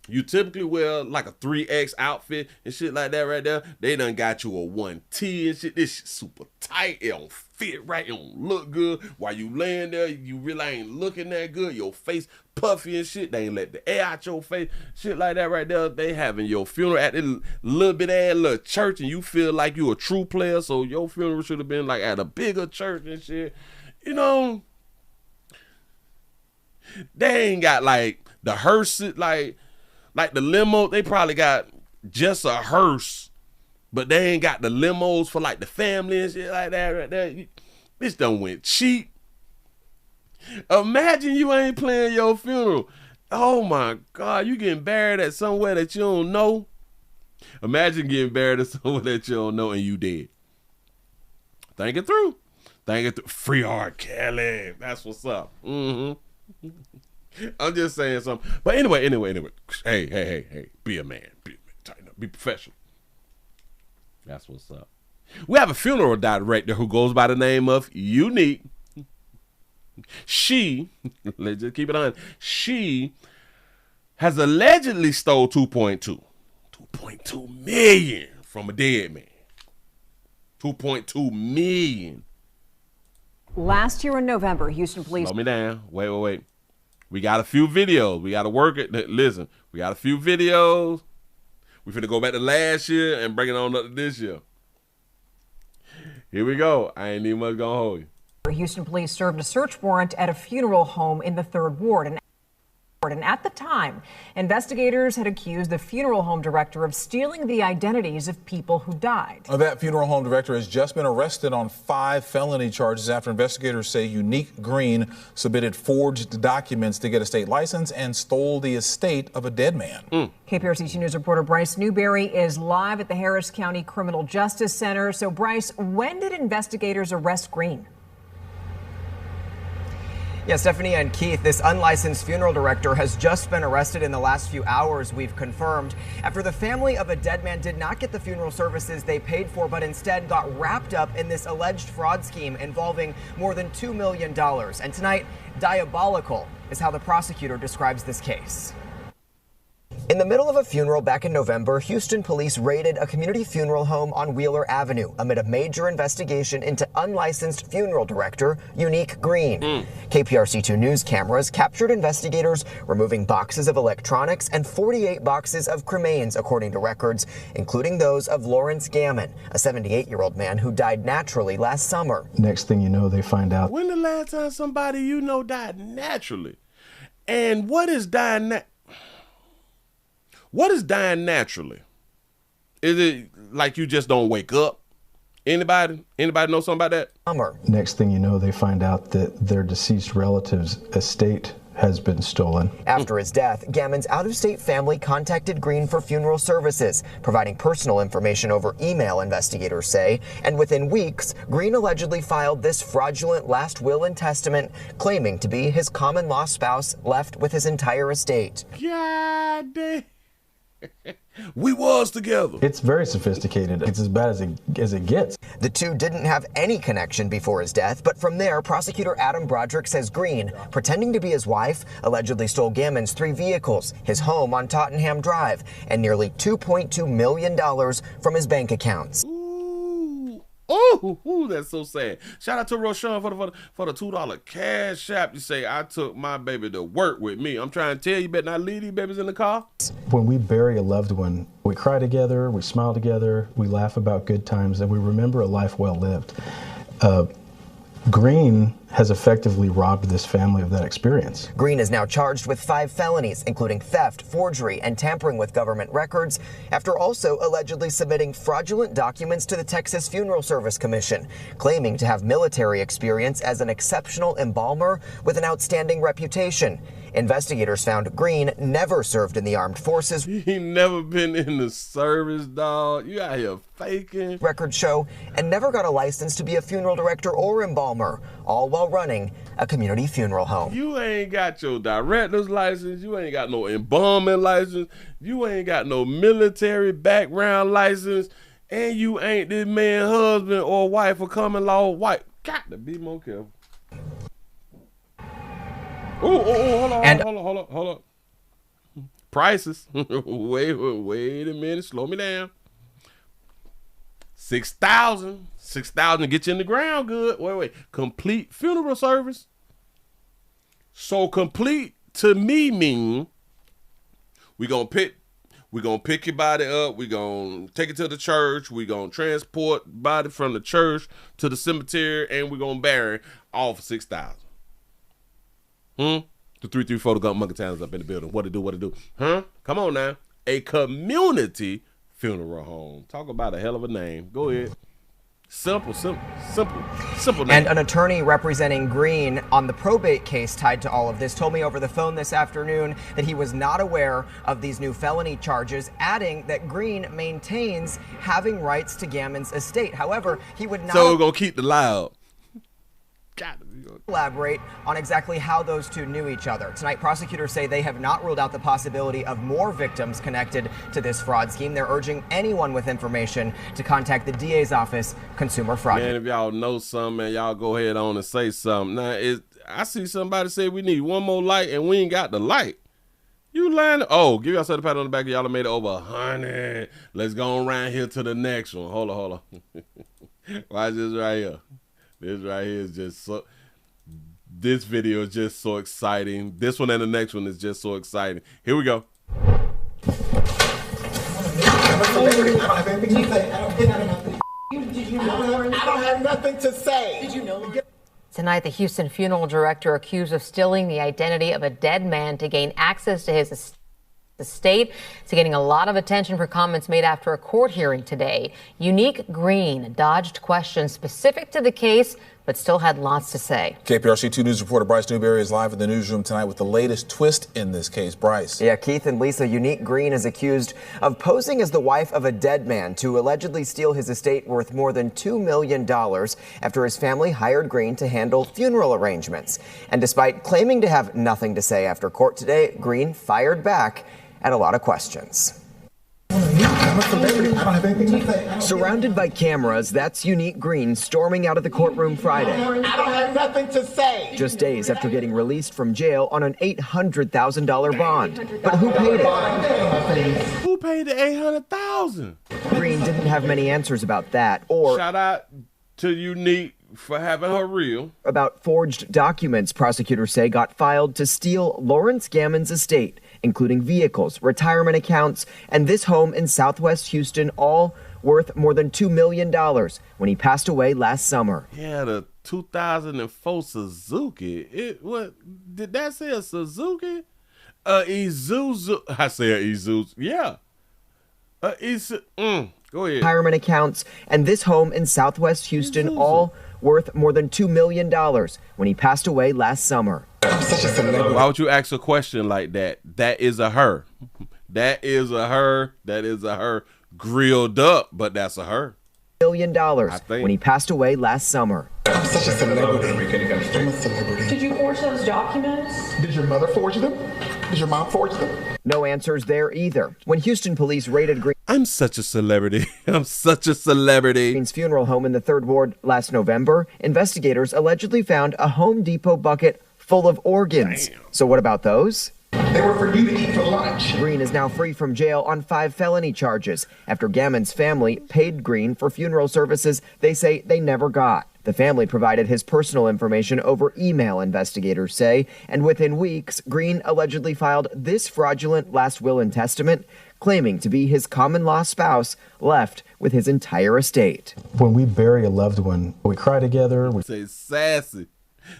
you typically wear like a 3X outfit and shit like that right there. They done got you a 1T and shit. This shit super tight. It don't fit right. It don't look good. While you laying there, you really ain't looking that good. Your face puffy and shit. They ain't let the air out your face. Shit like that right there. They having your funeral at this little bit ass little church, and you feel like you a true player. So your funeral should have been like at a bigger church and shit. You know, they ain't got like the hearse, like the limo. They probably got just a hearse, but they ain't got the limos for like the family and shit like that right there. This done went cheap. Imagine you ain't playing your funeral Oh my God, you getting buried at somewhere that you don't know. Imagine getting buried at somewhere that you don't know and you dead. Think it through. Think it through. Free R. Kelly. That's what's up. I'm just saying something. But anyway. Hey. Be a man. Tighten up. Be professional. That's what's up. We have a funeral director who goes by the name of Unique. She, let's just keep it on. She has allegedly stole 2.2 million from a dead man. 2.2 million. Last year in November, Houston police. Slow me down. Wait. We got a few videos. We got to work it. Listen, we got a few videos. We finna go back to last year and bring it on up to this year. Here we go. I ain't even much gonna hold you. Houston police served a search warrant at a funeral home in the 3rd Ward. And at the time, investigators had accused the funeral home director of stealing the identities of people who died. That funeral home director has just been arrested on 5 felony charges after investigators say Unique Green submitted forged documents to get a state license and stole the estate of a dead man. KPRC 2 News reporter Bryce Newberry is live at the Harris County Criminal Justice Center. So, Bryce, when did investigators arrest Green? Yeah, Stephanie and Keith, this unlicensed funeral director has just been arrested in the last few hours, we've confirmed, after the family of a dead man did not get the funeral services they paid for, but instead got wrapped up in this alleged fraud scheme involving more than $2 million. And tonight, diabolical is how the prosecutor describes this case. In the middle of a funeral back in November, Houston police raided a community funeral home on Wheeler Avenue amid a major investigation into unlicensed funeral director Unique Green. KPRC 2 News cameras captured investigators removing boxes of electronics and 48 boxes of cremains, according to records, including those of Lawrence Gammon, a 78-year-old man who died naturally last summer. Next thing you know, they find out. When the last time somebody you know died naturally? And what is dying What is dying naturally? Is it like you just don't wake up? Anybody know something about that? Next thing you know, they find out that their deceased relative's estate has been stolen. After his death, Gammon's out-of-state family contacted Green for funeral services, providing personal information over email, investigators say. And within weeks, Green allegedly filed this fraudulent last will and testament, claiming to be his common-law spouse left with his entire estate. God damn. We was together. It's very sophisticated. It's as bad as it gets. The two didn't have any connection before his death, but from there, prosecutor Adam Broderick says Green, pretending to be his wife, allegedly stole Gammon's 3 vehicles, his home on Tottenham Drive, and nearly $2.2 million from his bank accounts. Ooh, that's so sad. Shout out to Roshan for the $2 cash app. You say, I took my baby to work with me. I'm trying to tell you, better not leave these babies in the car. When we bury a loved one, we cry together, we smile together, we laugh about good times, and we remember a life well lived. Green has effectively robbed this family of that experience. Green is now charged with 5 felonies, including theft, forgery, and tampering with government records, after also allegedly submitting fraudulent documents to the Texas Funeral Service Commission, claiming to have military experience as an exceptional embalmer with an outstanding reputation. Investigators found Green never served in the armed forces. He never been in the service, dog. You out here faking. Records show, and never got a license to be a funeral director or embalmer, all while running a community funeral home. You ain't got your director's license. You ain't got no embalming license. You ain't got no military background license. And you ain't this man's husband or wife or common law wife. Got to be more careful. Hold on. Prices. wait a minute. Slow me down. $6,000 get you in the ground good. Wait. Complete funeral service. So complete to me mean we gonna pick your body up. We gonna take it to the church. We gonna transport body from the church to the cemetery, and we gonna bury all for $6,000. The 334 Gun Monkey Town is up in the building. What it do? Come on now. A community funeral home. Talk about a hell of a name. Go ahead. Simple. And an attorney representing Green on the probate case tied to all of this told me over the phone this afternoon that he was not aware of these new felony charges, adding that Green maintains having rights to Gammon's estate. However, he would not. So we're gonna keep the lie out. Elaborate on exactly how those two knew each other. Tonight, prosecutors say they have not ruled out the possibility of more victims connected to this fraud scheme. They're urging anyone with information to contact the DA's office, Consumer Fraud. Man, if y'all know something, man, y'all go ahead on and say something. Now, I see somebody say we need one more light and we ain't got the light. You lying? Oh, give yourself a pat on the back. Y'all have made it over 100. Let's go around here to the next one. Hold on. Watch this right here. This right here is just so... This video is just so exciting. This one and the next one is just so exciting. Here we go. I don't have nothing to say. Did you know? Tonight, the Houston funeral director accused of stealing the identity of a dead man to gain access to his estate. It's getting a lot of attention for comments made after a court hearing today. Unique Green dodged questions specific to the case, but still had lots to say. KPRC 2 News reporter Bryce Newberry is live in the newsroom tonight with the latest twist in this case. Bryce. Yeah, Keith and Lisa, Unique Green is accused of posing as the wife of a dead man to allegedly steal his estate worth more than $2 million after his family hired Green to handle funeral arrangements. And despite claiming to have nothing to say after court today, Green fired back at a lot of questions. I'm a celebrity. I don't have anything to say. Surrounded by cameras, that's Unique Green storming out of the courtroom Friday. I don't have nothing to say. Just days after getting released from jail on an $800,000 bond. But who paid it? Who paid the $800,000? Green didn't have many answers about that or... Shout out to Unique for having her real. About forged documents prosecutors say got filed to steal Lawrence Gammon's estate, including vehicles, retirement accounts, and this home in Southwest Houston, all worth more than $2 million when he passed away last summer. He had a 2004 Suzuki. What did that say? A Suzuki? Isuzu. I say a Isuzu. Yeah. Go ahead. Retirement accounts and this home in Southwest Houston, all worth more than $2 million when he passed away last summer. Why would you ask a question like that? That is a her. That is a her. That is a her. Grilled up, but that's a her. $1 million when he passed away last summer. I'm such a celebrity. I'm a celebrity. Did you forge those documents? Did your mother forge them? Did your mom forge them? No answers there either. When Houston police raided I'm such a celebrity. I'm such a celebrity. Green's funeral home in the 3rd Ward last November, investigators allegedly found a Home Depot bucket full of organs. Damn. So what about those? They were for you to eat for lunch. Green is now free from jail on 5 felony charges after Gammon's family paid Green for funeral services they say they never got. The family provided his personal information over email, investigators say, and within weeks, Green allegedly filed this fraudulent last will and testament, claiming to be his common-law spouse left with his entire estate. When we bury a loved one, we cry together, we say sassy.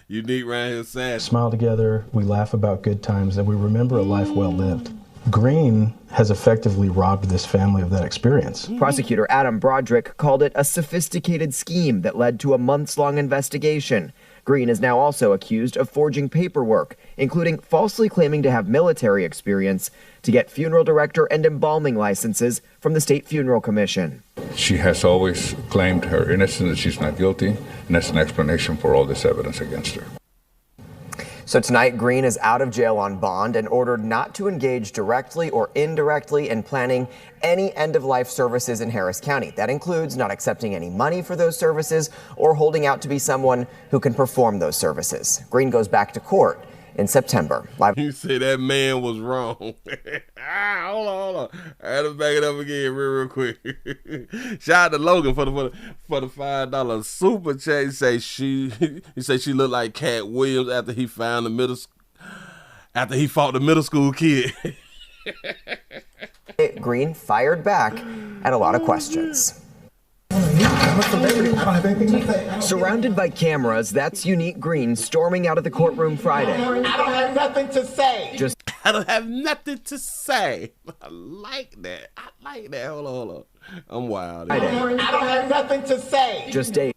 Unique right here, sassy. Smile together, we laugh about good times, and we remember a life well lived. Green has effectively robbed this family of that experience. Prosecutor Adam Broderick called it a sophisticated scheme that led to a months-long investigation. Green is now also accused of forging paperwork, including falsely claiming to have military experience to get funeral director and embalming licenses from the State Funeral Commission. She has always claimed her innocence, that she's not guilty, and that's an explanation for all this evidence against her. So tonight, Green is out of jail on bond and ordered not to engage directly or indirectly in planning any end-of-life services in Harris County. That includes not accepting any money for those services or holding out to be someone who can perform those services. Green goes back to court in September. You say that man was wrong. Hold on. I had to back it up again real quick. Shout out to Logan for the $5 super chat. He say she looked like Cat Williams after he fought the middle school kid. Green fired back at a lot of questions. I'm a celebrity. I don't have anything to say. Surrounded by cameras, that's Unique Green storming out of the courtroom Friday. I don't have nothing to say. Just I don't have nothing to say. I like that. Hold on. I'm wild. I don't have nothing to say. Just days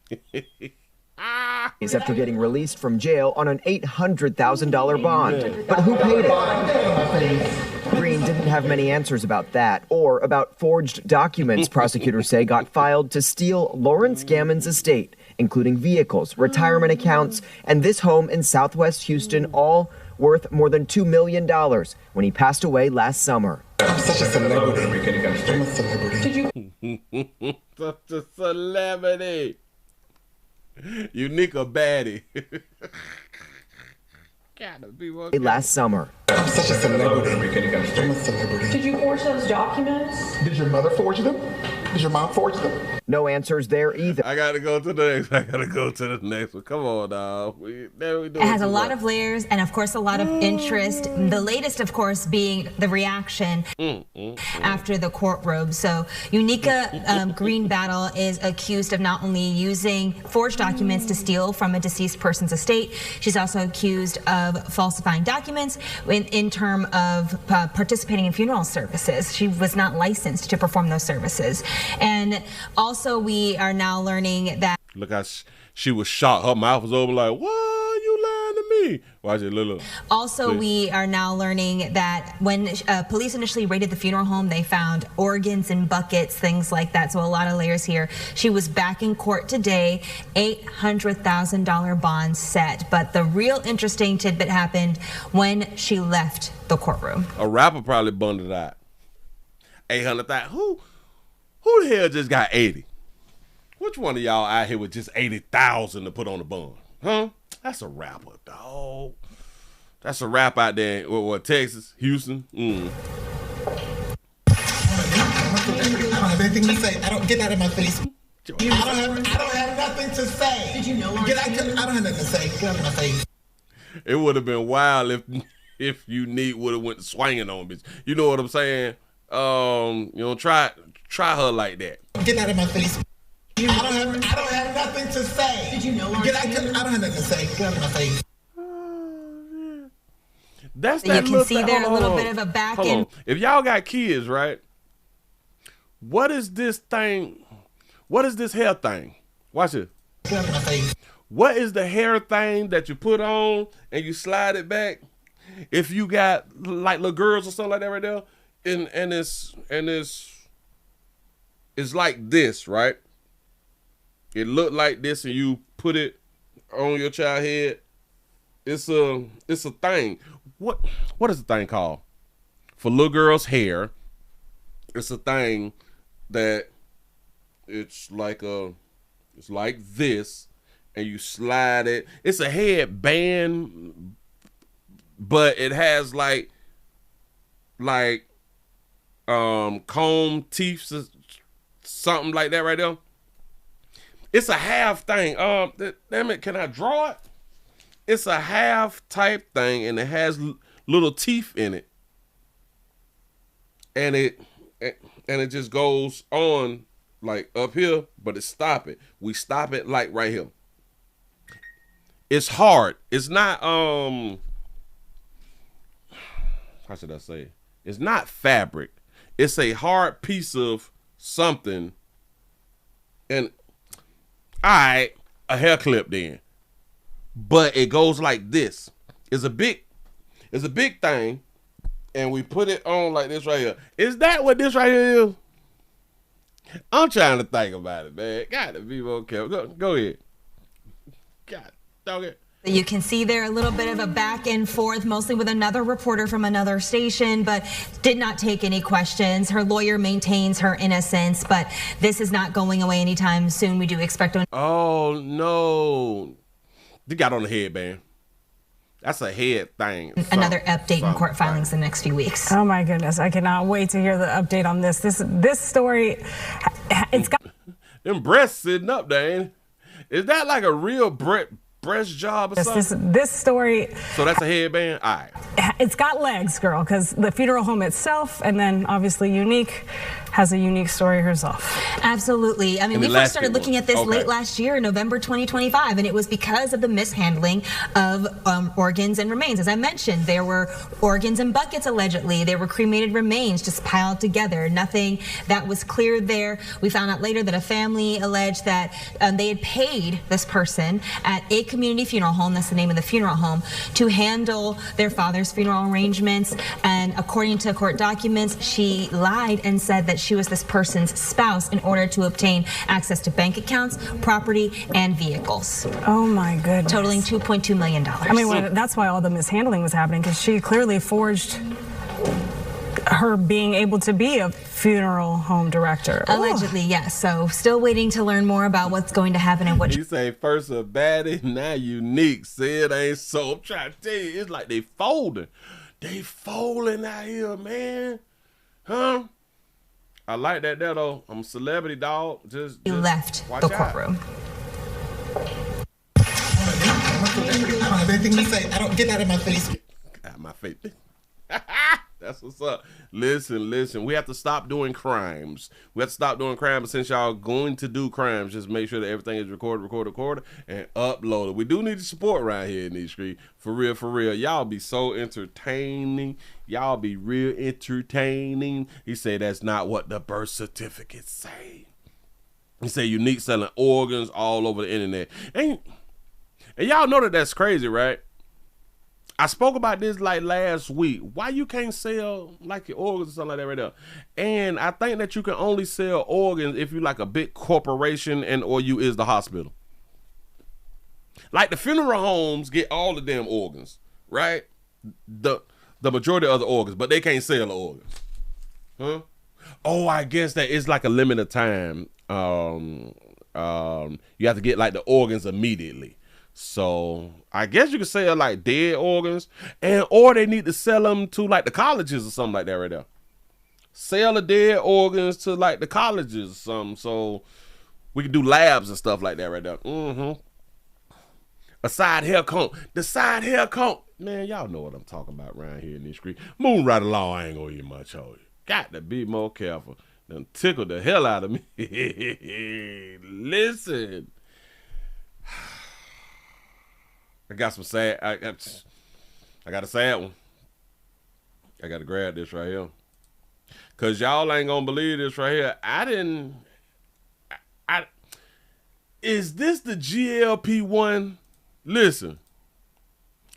after getting released from jail on an $800,000 bond. But who paid it? Green didn't have many answers about that or about forged documents prosecutors say got filed to steal Lawrence Gammon's estate, including vehicles, retirement accounts, and this home in Southwest Houston, all worth more than $2 million when he passed away last summer. I'm such a celebrity. I'm a celebrity. Did you? Such a celebrity. Unique or baddie. Gotta be more last summer. I'm such a celebrity. I'm a celebrity. Did you forge those documents? Did your mother forge them? Did your mom forge them? No answers there either. I gotta go to the next one. Come on, dog. It has a lot of layers and, of course, a lot of interest. The latest, of course, being the reaction after the courtroom. So Unica Green Battle is accused of not only using forged documents to steal from a deceased person's estate, she's also accused of falsifying documents in terms of participating in funeral services. She was not licensed to perform those services. And also we are now learning that. Look how she was shocked. Her mouth was open like, what? You lying to me? Watch it, look. Also, we are now learning that when police initially raided the funeral home, they found organs in buckets, things like that. So a lot of layers here. She was back in court today, $800,000 bond set. But the real interesting tidbit happened when she left the courtroom. A rapper probably bundled out. 800,000. Who the hell just got 80? Which one of y'all out here with just 80,000 to put on the bond? Huh? That's a rapper, dog. That's a rap out there in what, Texas, Houston. I'm a celebrity. I don't have anything to say. I don't get out of my face. I don't have nothing to say. Did you know? I don't have nothing to say. Get out of my face. It would have been wild if Unique would have went swinging on bitch. You know what I'm saying? Try her like that. Get out of my face. I don't have nothing to say. Did you know? I don't have nothing to say. Get out of my face. That's that. You can see there a little bit of a back end. If y'all got kids, right? What is this thing? What is this hair thing? Watch it. Get out of my face. What is the hair thing that you put on and you slide it back? If you got like little girls or something like that right there, and it's like this, right? It looked like this, and you put it on your child head. It's a thing. What is the thing called? For little girls' hair, it's a thing that it's like this, and you slide it. It's a headband, but it has like comb teeth, something like that right there. It's a half thing. Damn it, can I draw it? It's a half type thing, and it has little teeth in it, and it just goes on like up here, but it stop it. We stop it like right here. It's hard. It's not how should I say? It's not fabric. It's a hard piece of something. And all right, a hair clip then. But it goes like this. It's a big thing, and we put it on like this right here. Is that what this right here is? I'm trying to think about it, man. Gotta be more careful. Go ahead. God, dog it. You can see there a little bit of a back and forth, mostly with another reporter from another station, but did not take any questions. Her lawyer maintains her innocence, but this is not going away anytime soon. We do expect. Oh no, they got on the headband. That's a head thing. Another update in court filings in the next few weeks. Oh my goodness, I cannot wait to hear the update on this. This story, it's got them breasts sitting up there. Ain't it? Is that like a real breast job or something? This story. So that's a headband? All right. It's got legs, girl, because the funeral home itself, and then obviously Unique, has a unique story herself. Absolutely. I mean, And we the first last started big looking one. at this Okay. late last year, in November 2025, and it was because of the mishandling of organs and remains. As I mentioned, there were organs in buckets allegedly. There were cremated remains just piled together. Nothing that was cleared there. We found out later that a family alleged that they had paid this person at a community funeral home, that's the name of the funeral home, to handle their father's funeral arrangements. And according to court documents, she lied and said that she was this person's spouse in order to obtain access to bank accounts, property, and vehicles. Oh my goodness. Totaling $2.2 million. I mean, that's why all the mishandling was happening, because she clearly forged her being able to be a funeral home director. Allegedly, yes. So still waiting to learn more about what's going to happen and what. You say first a baddie, now unique. Say it ain't so. I'm trying to tell you, it's like they folding. They folding out here, man. Huh? I like that though. I'm a celebrity, dog. Just left watch the out. courtroom. I'm a celebrity. I don't have anything to say. I don't get out of my face. Out of my face. That's what's up. Listen. We have to stop doing crimes. We have to stop doing crimes. But since y'all going to do crimes, just make sure that everything is recorded, and uploaded. We do need the support around here in these streets. For real. Y'all be so entertaining. Y'all be real entertaining. He say that's not what the birth certificates say. He say unique selling organs all over the internet. And y'all know that that's crazy, right? I spoke about this like last week. Why you can't sell like your organs or something like that right there? And I think that you can only sell organs if you like a big corporation and or you is the hospital. Like the funeral homes get all the damn organs, right? The majority of the organs, but they can't sell the organs. Huh? Oh, I guess that it's like a limited time. You have to get like the organs immediately. So I guess you could sell like dead organs, or they need to sell them to like the colleges or something like that right there. Sell the dead organs to like the colleges or something, so we can do labs and stuff like that right there. A side hair comb. The side hair comb. Man, y'all know what I'm talking about around here in this street. Moving right along, I ain't gonna eat much on you. Got to be more careful. Done tickled the hell out of me. Listen. I got some sad. I got a sad one. I got to grab this right here. Cause y'all ain't gonna believe this right here. Is this the GLP-1? Listen.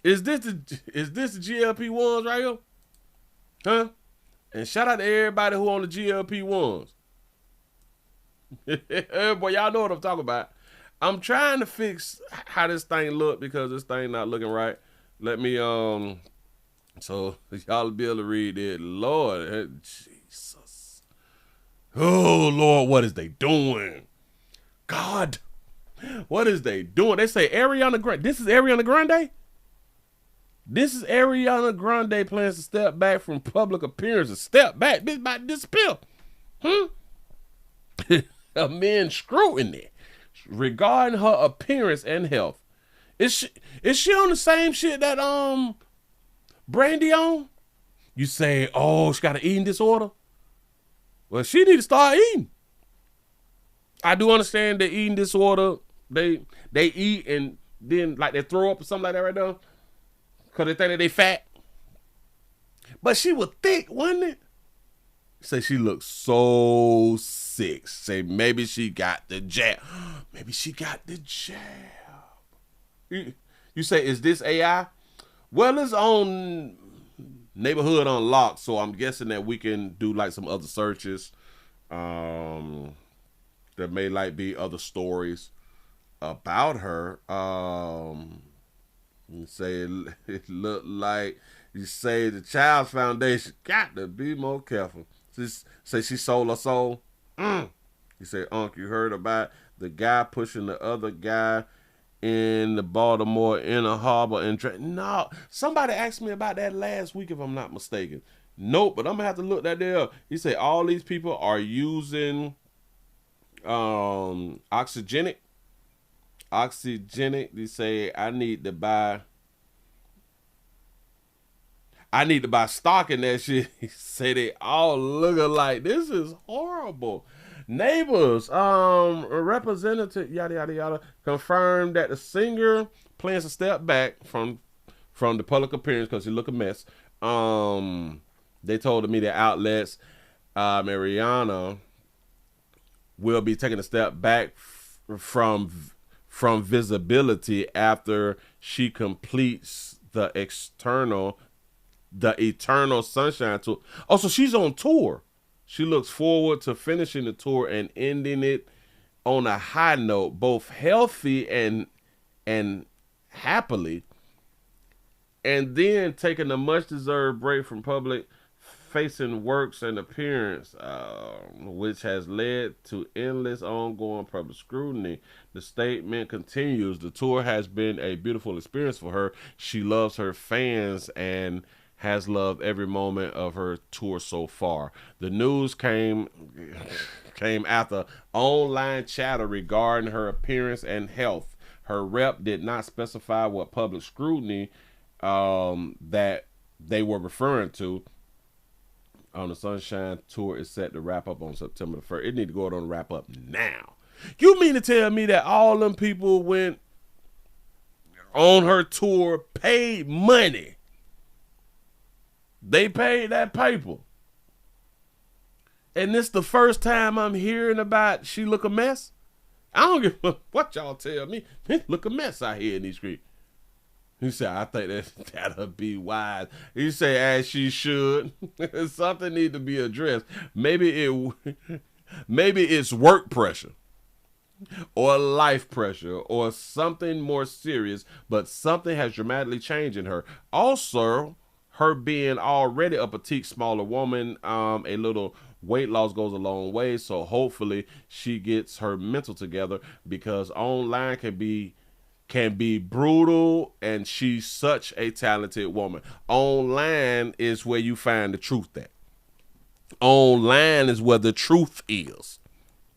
Is this the GLP-1s right here? Huh? And shout out to everybody who on the GLP-1s. Boy, y'all know what I'm talking about. I'm trying to fix how this thing look because this thing not looking right. Let me so y'all be able to read it. Lord, Jesus. Oh Lord, what is they doing? God, what is they doing? They say Ariana Grande. This is Ariana Grande? This is Ariana Grande plans to step back from public appearances. Step back. This about to disappear. Amid scrutiny regarding her appearance and health. Is she on the same shit that Brandy on? You say, oh, she got an eating disorder? Well, she need to start eating. I do understand the eating disorder. They eat and then like they throw up or something like that right now. Cause they think that they fat. But she was thick, wasn't it? Say she looks so sick. Say maybe she got the jab. Maybe she got the jab. You say, is this AI? Well, it's on Neighborhood Unlocked, so I'm guessing that we can do like some other searches. There may like be other stories about her. You say it looked like, you say the Child's Foundation got to be more careful. Say she sold her soul. You say, Unc, you heard about the guy pushing the other guy in the Baltimore Inner Harbor and no, somebody asked me about that last week if I'm not mistaken. Nope, but I'm gonna have to look that there up. He said all these people are using oxygenic. They say I need to buy. I need to buy stock in that shit. He said they all look alike. This is horrible. Neighbors, representative, yada, yada, yada, confirmed that the singer plans to step back from the public appearance because he look a mess. They told the media outlets Mariana will be taking a step back from visibility after she completes the Eternal Sunshine tour. Oh, so she's on tour. She looks forward to finishing the tour and ending it on a high note, both healthy and happily, and then taking a much-deserved break from public-facing works and appearance, which has led to endless ongoing public scrutiny. The statement continues, the tour has been a beautiful experience for her. She loves her fans and has loved every moment of her tour so far. The news came after online chatter regarding her appearance and health. Her rep did not specify what public scrutiny that they were referring to. On the Sunshine Tour is set to wrap up on September the 1st. It need to go on and wrap up now. You mean to tell me that all them people went on her tour, paid money? They paid that paper. And this the first time I'm hearing about she look a mess? I don't give a what y'all tell me. It look a mess out here in these streets. He said, I think that'll be wise. He said, as she should. Something need to be addressed. Maybe it's work pressure or life pressure or something more serious, but something has dramatically changed in her. Also, her being already a petite, smaller woman, a little weight loss goes a long way. So hopefully she gets her mental together, because online can be brutal, and she's such a talented woman. Online is where you find the truth at. Online is where the truth is.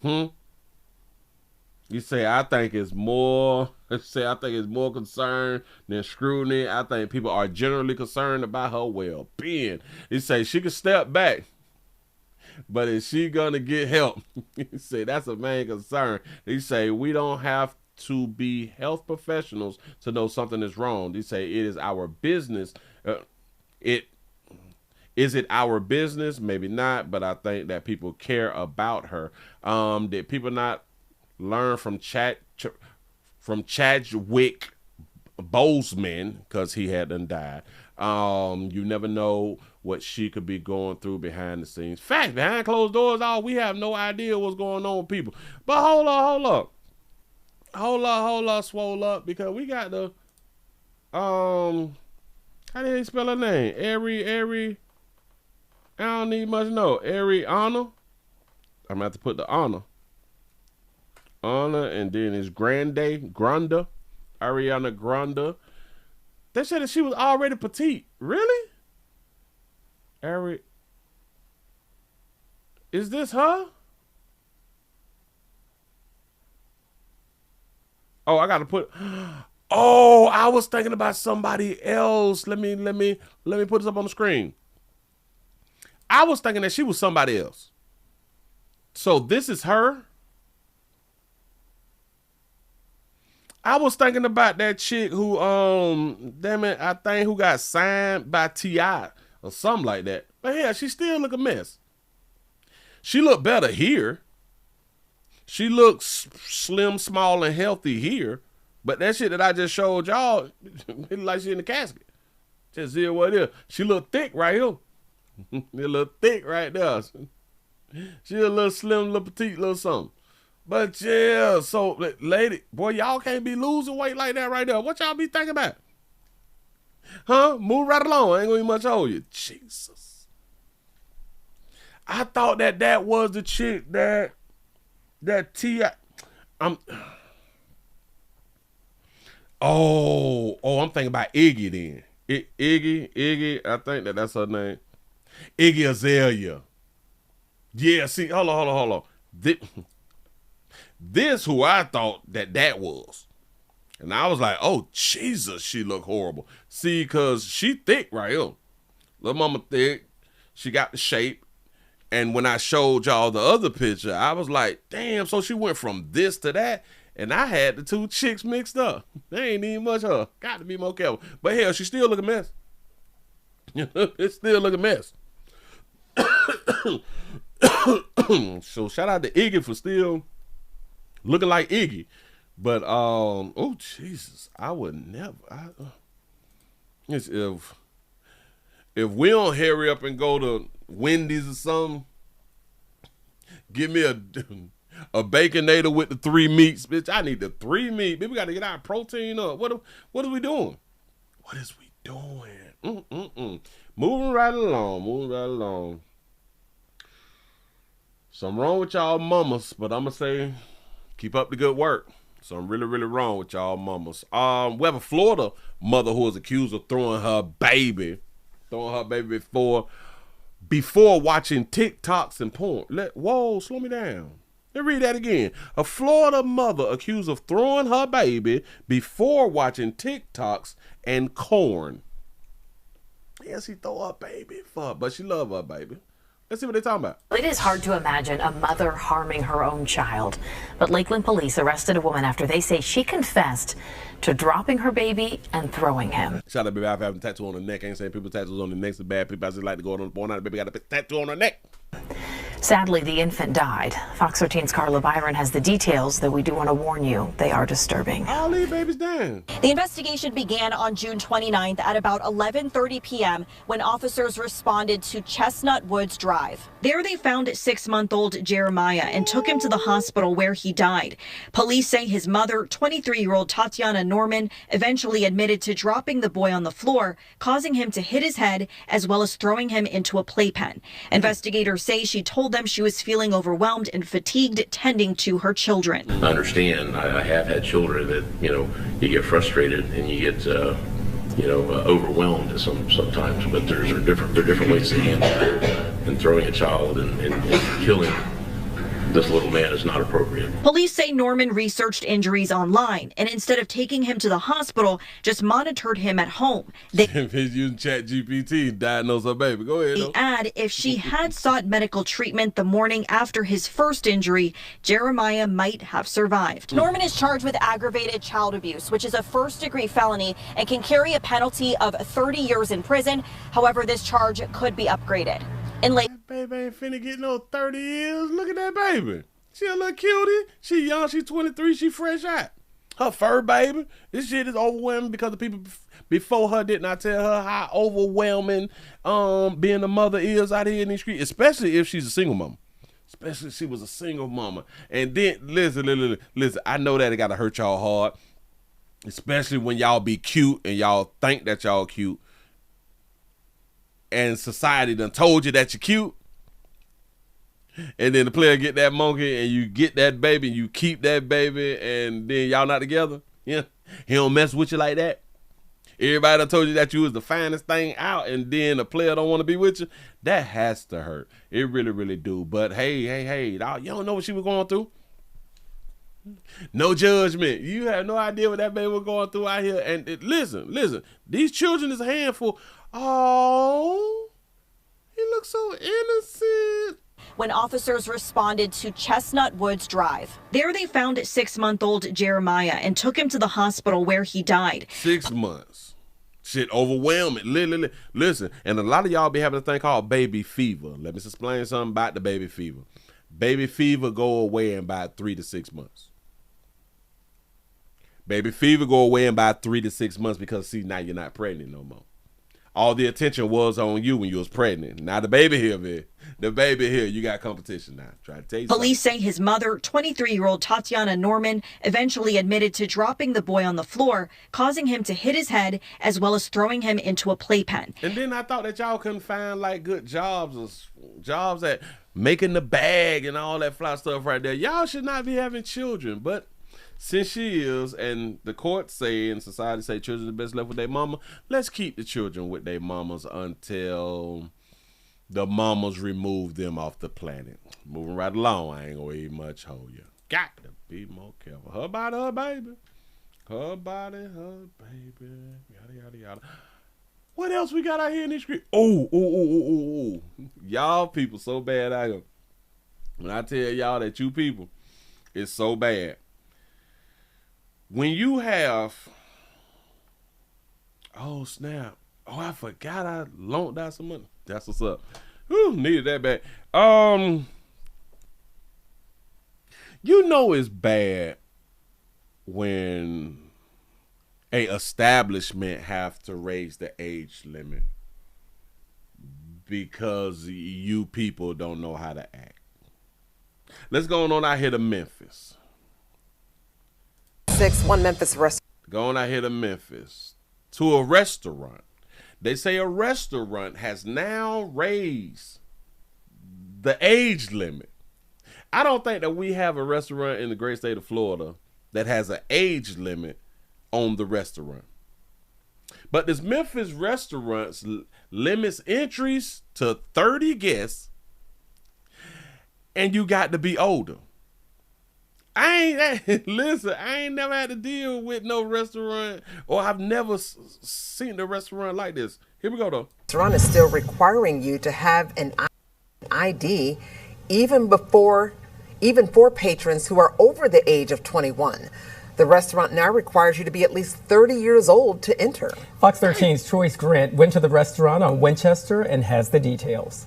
You say, I think it's more concern than scrutiny. I think people are generally concerned about her well-being. You say she can step back, but is she gonna get help? You say that's a main concern. You say we don't have to be health professionals to know something is wrong. They say it is our business. Is it our business? Maybe not, but I think that people care about her. Did people not learn from Chadwick Boseman, because he had done died? You never know what she could be going through behind the scenes. Fact, behind closed doors, we have no idea what's going on with people. But hold up, swole up, because we got the how do they spell her name? Ari, I don't need much know. Ariana. I'm gonna have to put the honor, and then it's Granda, Ariana Grande. They said that she was already petite. Really? Is this her? Oh, I gotta put. Oh, I was thinking about somebody else. Let me put this up on the screen. I was thinking that she was somebody else. So this is her. I was thinking about that chick who, I think who got signed by T.I. or something like that. But yeah, she still look a mess. She look better here. She looks slim, small, and healthy here. But that shit that I just showed y'all, it look like she in the casket. Just see what it is. She look thick right here. A little thick right there. She a little slim, little petite, little something. But yeah, so lady, boy, y'all can't be losing weight like that right there. What y'all be thinking about? Huh? Move right along. I ain't gonna be much hold you. Jesus. I thought that was the chick that T.I. I'm thinking about Iggy then. Iggy, I think that's her name. Iggy Azalea. Yeah, see, hold on. This who I thought that was. And I was like, oh, Jesus, she look horrible. See, because she thick right here. Little mama thick. She got the shape. And when I showed y'all the other picture, I was like, damn, so she went from this to that. And I had the two chicks mixed up. They ain't even much her. Got to be more careful. But hell, she still look a mess. It still look a mess. So shout out to Iggy for still looking like Iggy. But, oh, Jesus, I would never. If we don't hurry up and go to Wendy's or something, give me a Baconator with the 3 meats, bitch. I need the 3 meat. Bitch, we got to get our protein up. What are we doing? What is we doing? Moving right along. Something wrong with y'all mamas, but I'm going to say keep up the good work. Something really, really wrong with y'all mamas. We have a Florida mother who was accused of throwing her baby before watching TikToks and porn. Whoa, slow me down. Let me read that again. A Florida mother accused of throwing her baby before watching TikToks and corn. Yes, she throw her baby, but she love her baby. Let's see what they're talking about. It is hard to imagine a mother harming her own child, but Lakeland police arrested a woman after they say she confessed to dropping her baby and throwing him. Shout out to baby out for having a tattoo on the neck. I ain't saying people tattoos on the necks are bad. People I just like to go on the born out. The baby got a tattoo on her neck. Sadly, the infant died. Fox 13's Carla Byron has the details, though we do want to warn you, they are disturbing. All these babies down. The investigation began on June 29th at about 11:30 p.m. when officers responded to Chestnut Woods Drive. There they found 6-month-old Jeremiah and took him to the hospital where he died. Police say his mother, 23-year-old Tatiana Norman, eventually admitted to dropping the boy on the floor, causing him to hit his head as well as throwing him into a playpen. Investigators say she told them she was feeling overwhelmed and fatigued tending to her children. I understand. I have had children that, you get frustrated and you get, overwhelmed sometimes, but there are different ways to handle it. And throwing a child and killing this little man is not appropriate. Police say Norman researched injuries online and instead of taking him to the hospital, just monitored him at home. If he's using ChatGPT to diagnose her baby, go ahead. They add if she had sought medical treatment the morning after his first injury, Jeremiah might have survived. Norman is charged with aggravated child abuse, which is a first-degree felony and can carry a penalty of 30 years in prison. However, this charge could be upgraded. That baby ain't finna get no 30 years. Look at that baby. She a little cutie. She young. She 23. She fresh out. Her fur baby. This shit is overwhelming because the people before her did not tell her how overwhelming being a mother is out here in these streets, especially if she's a single mama. Especially if she was a single mama. And then, listen, I know that it got to hurt y'all hard, especially when y'all be cute and y'all think that y'all cute. And society done told you that you're cute. And then the player get that monkey and you get that baby and you keep that baby and then y'all not together. Yeah. He don't mess with you like that. Everybody done told you that you was the finest thing out and then the player don't want to be with you. That has to hurt. It really, really do. But hey, you don't know what she was going through. No judgment. You have no idea what that baby was going through out here. And listen, these children is a handful. Oh, he looks so innocent. When officers responded to Chestnut Woods Drive. There they found 6-month-old Jeremiah and took him to the hospital where he died. 6 months. Shit overwhelming. Listen, and a lot of y'all be having a thing called baby fever. Let me explain something about the baby fever. Baby fever go away in about 3 to 6 months. Baby fever go away in about 3 to 6 months because, see, now you're not pregnant no more. All the attention was on you when you was pregnant. Now the baby here, man. The baby here, you got competition now. Try to tell you Police say his mother, 23-year-old Tatiana Norman, eventually admitted to dropping the boy on the floor, causing him to hit his head as well as throwing him into a playpen. And then I thought that y'all couldn't find like good jobs or jobs at making the bag and all that fly stuff right there. Y'all should not be having children, but since she is, and the courts say and society say children are best left with their mama, let's keep the children with their mamas until the mamas remove them off the planet. Moving right along, I ain't gonna eat much hold you. Got to be more careful. Her body, her baby. Her body, her baby. Yada, yada, yada. What else we got out here in this street? Y'all people so bad out here. When I tell y'all that you people, it's so bad. When you have, oh snap. Oh, I forgot I loaned out some money. That's what's up. Whew, needed that bad. You know it's bad when a establishment have to raise the age limit because you people don't know how to act. Let's go on out here to Memphis. 6-1 Memphis restaurant. Go on out here to Memphis to a restaurant. They say a restaurant has now raised the age limit. I don't think that we have a restaurant in the great state of Florida that has an age limit on the restaurant. But this Memphis restaurant limits entries to 30 guests, and you got to be older. Listen, I ain't never had to deal with no restaurant, or I've never seen a restaurant like this. Here we go, though. The restaurant is still requiring you to have an ID even for patrons who are over the age of 21. The restaurant now requires you to be at least 30 years old to enter. Fox 13's Troyce Grant went to the restaurant on Winchester and has the details.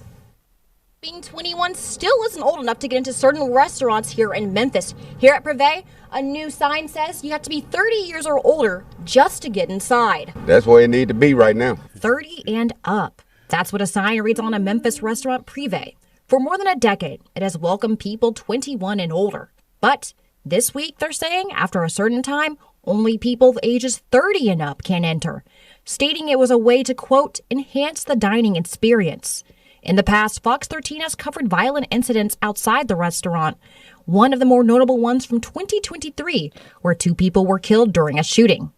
Being 21 still isn't old enough to get into certain restaurants here in Memphis. Here at Privé, a new sign says you have to be 30 years or older just to get inside. That's where it need to be right now. 30 and up. That's what a sign reads on a Memphis restaurant, Privé. For more than a decade, it has welcomed people 21 and older. But this week, they're saying, after a certain time, only people of ages 30 and up can enter, stating it was a way to, quote, enhance the dining experience. In the past, Fox 13 has covered violent incidents outside the restaurant. One of the more notable ones from 2023, where 2 people were killed during a shooting.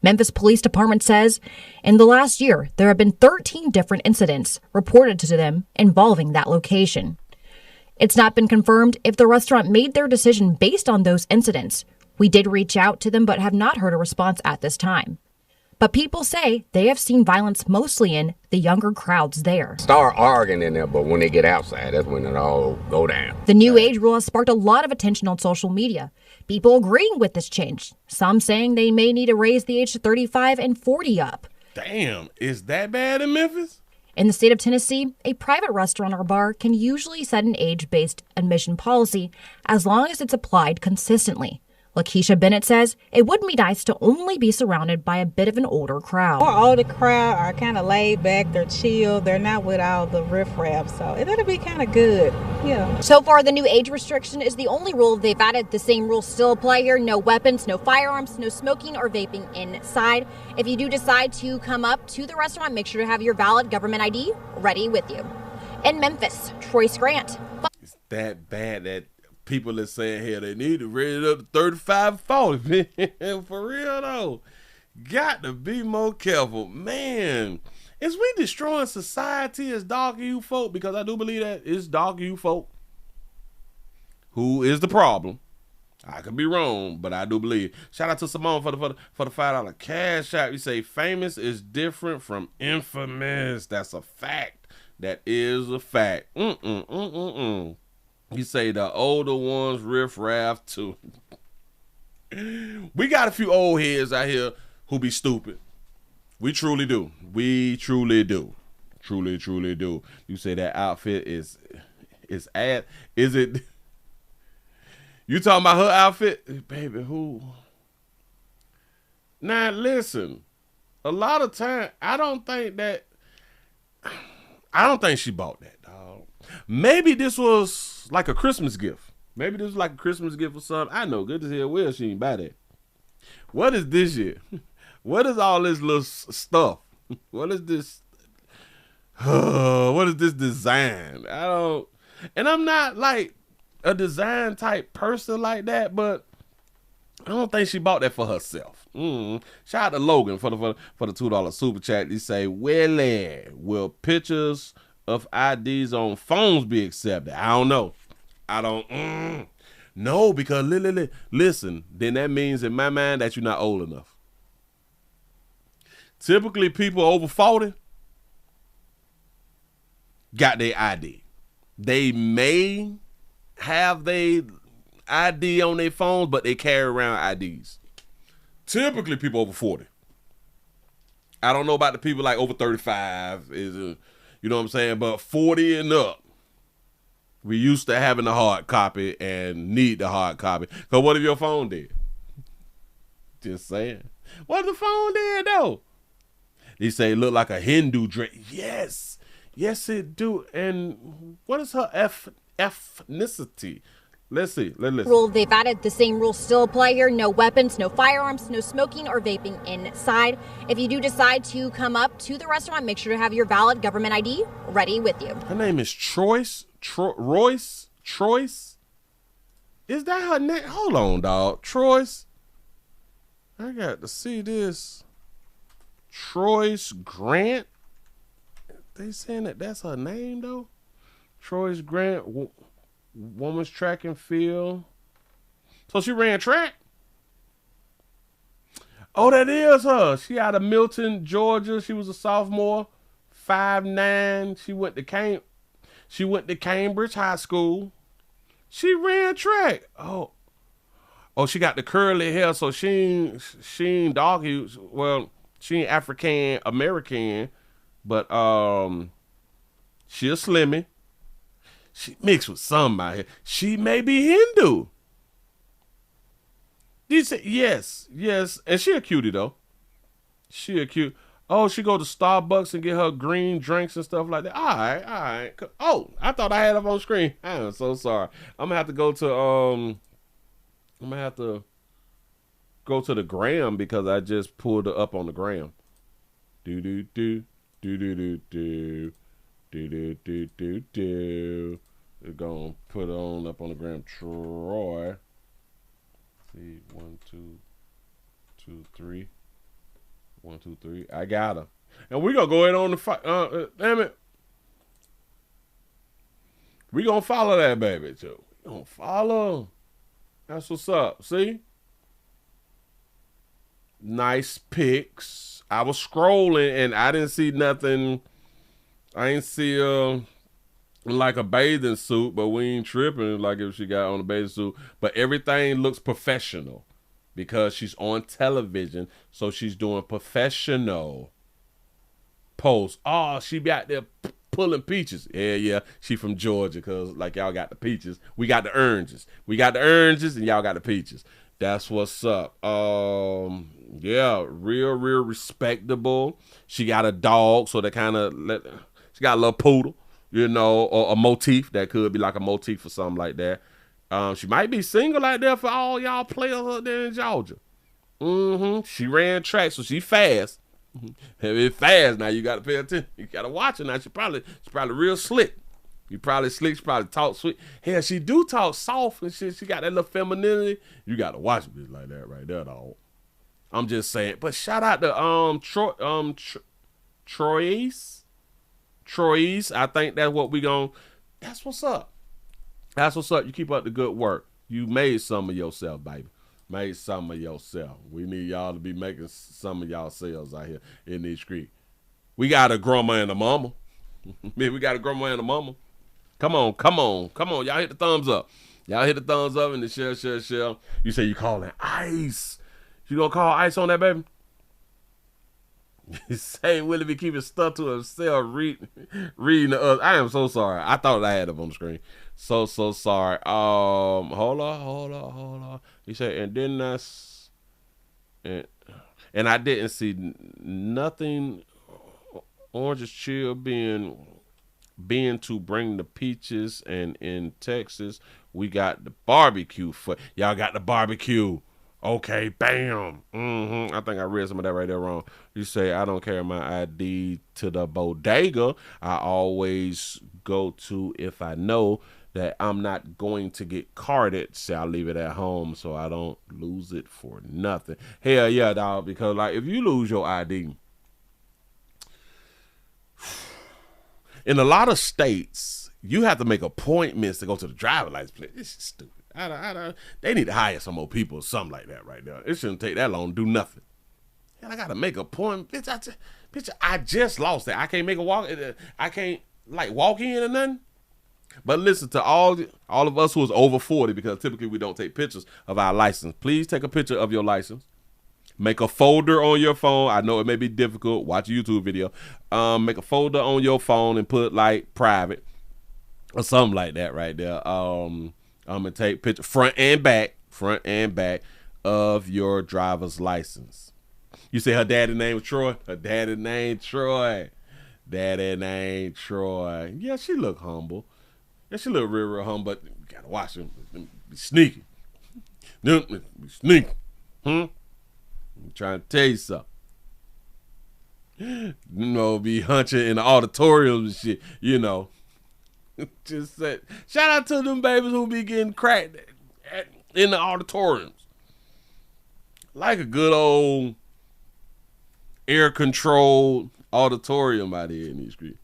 Memphis Police Department says in the last year, there have been 13 different incidents reported to them involving that location. It's not been confirmed if the restaurant made their decision based on those incidents. We did reach out to them but have not heard a response at this time. But people say they have seen violence mostly in the younger crowds there. Start arguing in there, but when they get outside, that's when it all go down. The new age rule has sparked a lot of attention on social media. People agreeing with this change. Some saying they may need to raise the age to 35 and 40 up. Damn, is that bad in Memphis? In the state of Tennessee, a private restaurant or bar can usually set an age-based admission policy as long as it's applied consistently. Lakeisha Bennett says it would be nice to only be surrounded by a bit of an older crowd. More older crowd are kind of laid back, they're chill, they're not with all the riffraff, so it'll be kind of good, yeah. So far, the new age restriction is the only rule they've added. The same rules still apply here. No weapons, no firearms, no smoking or vaping inside. If you do decide to come up to the restaurant, make sure to have your valid government ID ready with you. In Memphis, Troyce Grant. It's that bad that people are saying here they need to raise it up to 35, 40. Man, for real though. Got to be more careful. Man, is we destroying society as dog you folk? Because I do believe that it's dog you folk who is the problem. I could be wrong, but I do believe. Shout out to Simone for the $5 cash app. You say famous is different from infamous. That's a fact. That is a fact. You say the older ones riff raff too. We got a few old heads out here who be stupid. We truly do. We truly do. Truly, truly do. You say that outfit is it? You talking about her outfit? Baby, who? Now listen, a lot of time I don't think she bought that, dog. Maybe this was like a Christmas gift. Maybe this was like a Christmas gift or something. I know, good as hell well she ain't buy that. What is this shit? What is all this little stuff? What is this? What is this design? And I'm not like a design type person like that, but I don't think she bought that for herself. Shout out to Logan for the $2 super chat. He say, Willie, will pictures of IDs on phones be accepted? I don't know. I don't. No, because listen, then that means in my mind that you're not old enough. Typically, people over 40 got their ID. They may have their ID on their phones, but they carry around IDs. Typically, people over 40. I don't know about the people like over 35, you know what I'm saying? But 40 and up, we used to having the hard copy and need the hard copy. Because what if your phone did? Just saying. What if the phone did, though? They say it look like a Hindu dress. Yes. Yes, it do. And what is her ethnicity? Let's see. Let's listen. Rule they've added, the same rules still apply here. No weapons, no firearms, no smoking or vaping inside. If you do decide to come up to the restaurant, make sure to have your valid government ID ready with you. Her name is Royce? Is that her name? Hold on, dog. Troyce? I got to see this. Troyce Grant? They saying that that's her name, though? Troyce Grant, woman's track and field. So she ran track? Oh, that is her. She out of Milton, Georgia. She was a sophomore, 5'9". She went to Cambridge High School. She ran track. Oh, she got the curly hair, so she ain't dark. Well, she ain't African American, but she a slimmy. She mixed with somebody. She may be Hindu. You say yes, and she a cutie though. She a cute. Oh, she go to Starbucks and get her green drinks and stuff like that. All right. Oh, I thought I had it on screen. I am so sorry. I'm gonna have to go to the gram because I just pulled it up on the gram. Do. We're gonna put it on up on the gram. Troy. See, 1, 2, 2, 3. 1, 2, 3. I got her. And we're gonna go ahead on the fight. Damn it. We gonna follow that baby too. We gonna follow. That's what's up. See? Nice pics. I was scrolling and I didn't see nothing. I ain't see like a bathing suit, but we ain't tripping like if she got on a bathing suit. But everything looks professional because she's on television, so she's doing professional posts. Oh, she be out there pulling peaches. Yeah, she from Georgia because like y'all got the peaches. We got the oranges. We got the oranges and y'all got the peaches. That's what's up. Yeah, real respectable. She got a dog, so they kind of she got a little poodle, you know, or a motif. That could be like a motif or something like that. She might be single out there for all y'all players out there in Georgia. She ran track, so she fast. If it's fast, now you got to pay attention. You got to watch her now. She probably real slick. You probably slick. She probably talk sweet. Hell, she do talk soft and shit. She got that little femininity. You got to watch a bitch like that right there, dog. I'm just saying. But shout out to Troyce. I think that's what we gon'. That's what's up. That's what's up. You keep up the good work. You made some of yourself, baby. Made some of yourself. We need y'all to be making some of y'all selves out here in these streets. We got a grandma and a mama. Man, we got a grandma and a mama. Come on. Y'all hit the thumbs up. Y'all hit the thumbs up and the share. You say you calling ice. You gonna call ice on that, baby? Say Willie be keeping stuff to himself, reading the other. I am so sorry. I thought I had it on the screen. So sorry. Hold on. He said, and then that's and I didn't see nothing. Orange is chill being to bring the peaches, and in Texas we got the barbecue for y'all. Got the barbecue. Okay, bam. I think I read some of that right there wrong. You say, I don't carry my ID to the bodega. I always go to if I know that I'm not going to get carded. So I leave it at home so I don't lose it for nothing. Hell yeah, dog. Because like if you lose your ID, in a lot of states, you have to make appointments to go to the driver's license place. This is stupid. They need to hire some more people or something like that right there. It shouldn't take that long to do nothing. Man, I gotta make a point. Bitch, I just lost it. I can't make a walk. I can't like walk in or nothing. But listen, to all of us who is over 40, because typically we don't take pictures of our license. Please take a picture of your license. Make a folder on your phone. I know it may be difficult. Watch a YouTube video. Make a folder on your phone and put like private or something like that right there. I'm gonna take picture front and back of your driver's license. You say her daddy name was Troy? Her daddy named Troy. Daddy named Troy. Yeah, she look humble. Yeah, she look real humble, but you gotta watch him. Be sneaky. Be sneaky. I'm trying to tell you something. You know, be hunching in the auditoriums and shit, you know. Just said, shout out to them babies who be getting cracked in the auditoriums. Like a good old air-controlled auditorium out here in these streets.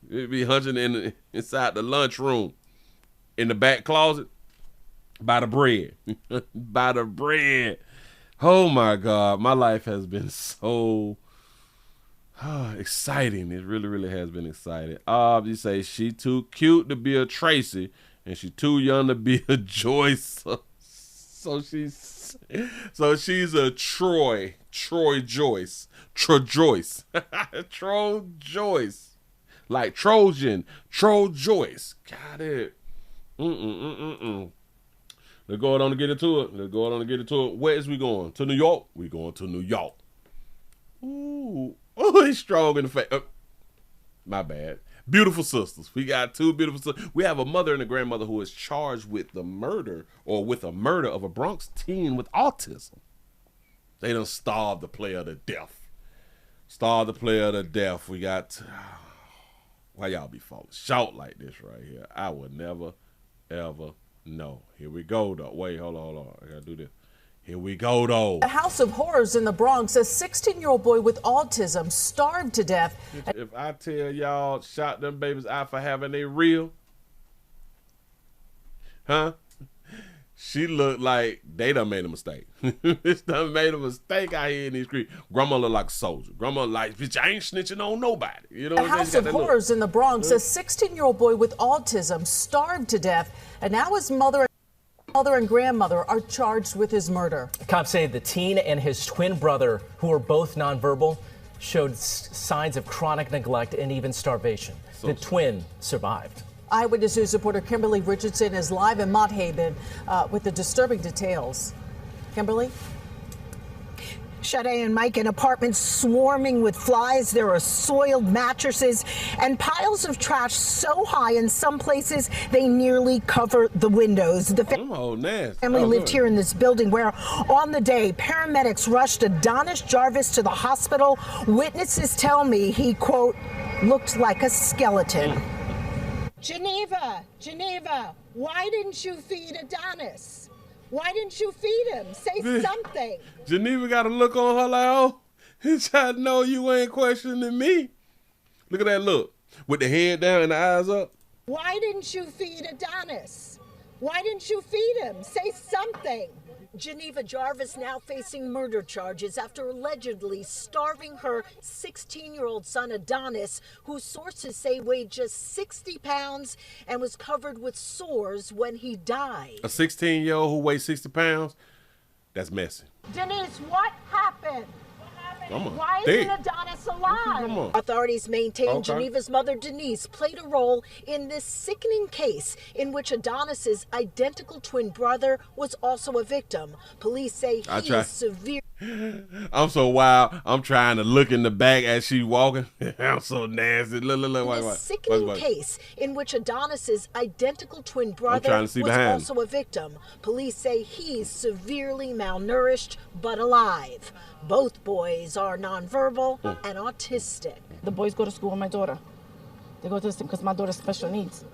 It'd be hunching inside the lunchroom, in the back closet, by the bread. By the bread. Oh my God, my life has been so exciting. It really, really has been exciting. You say she too cute to be a Tracy, and she too young to be a Joyce. So she's a Troy Joyce. Troy Joyce. Troy Joyce. Like Trojan. Troy Joyce. Got it. Let's go on and get into it. Where is we going? To New York? We going to New York. Ooh. Oh, he's strong in the face. My bad. Beautiful sisters. We got two beautiful sisters. We have a mother and a grandmother who is charged with the murder of a Bronx teen with autism. They done starved the player to death. We got... Why y'all be falling short like this right here? I would never, ever know. Here we go, though. Wait, hold on. I gotta do this. Here we go, though. A house of horrors in the Bronx. A 16-year-old boy with autism starved to death. If I tell y'all, shot them babies out for having they real, huh? She looked like they done made a mistake. Bitch done made a mistake out here in these streets. Grandma look like a soldier. Grandma like, bitch, I ain't snitching on nobody. You know what I'm saying? A house of horrors in the Bronx. A 16-year-old boy with autism starved to death, and now his mother and grandmother are charged with his murder. Cops say the teen and his twin brother, who are both nonverbal, showed signs of chronic neglect and even starvation. The twin survived. Eyewitness News reporter Kimberly Richardson is live in Mott Haven with the disturbing details. Kimberly? Sade and Mike, an apartment swarming with flies. There are soiled mattresses and piles of trash so high in some places they nearly cover the windows. The family lived here in this building where on the day paramedics rushed Adonis Jarvis to the hospital. Witnesses tell me he, quote, looked like a skeleton. Geneva, why didn't you feed Adonis? Why didn't you feed him? Say something. Geneva got a look on her like, oh, I know you ain't questioning me. Look at that look. With the head down and the eyes up. Why didn't you feed Adonis? Why didn't you feed him? Say something. Geneva Jarvis now facing murder charges after allegedly starving her 16-year-old son Adonis, who sources say weighed just 60 pounds and was covered with sores when he died. A 16-year-old who weighs 60 pounds? That's messy. Denise, what happened? Why isn't Adonis alive? Authorities maintain Geneva's mother, Denise, played a role in this sickening case in which Adonis's identical twin brother was also a victim. Police say he's severe. I'm so wild. I'm trying to look in the back as she walking. I'm so nasty. Look. Sickening case in which Adonis's identical twin brother was also a victim. Police say he's severely malnourished but alive. Both boys are nonverbal and autistic. The boys go to school with my daughter. They go to this because my daughter's special needs.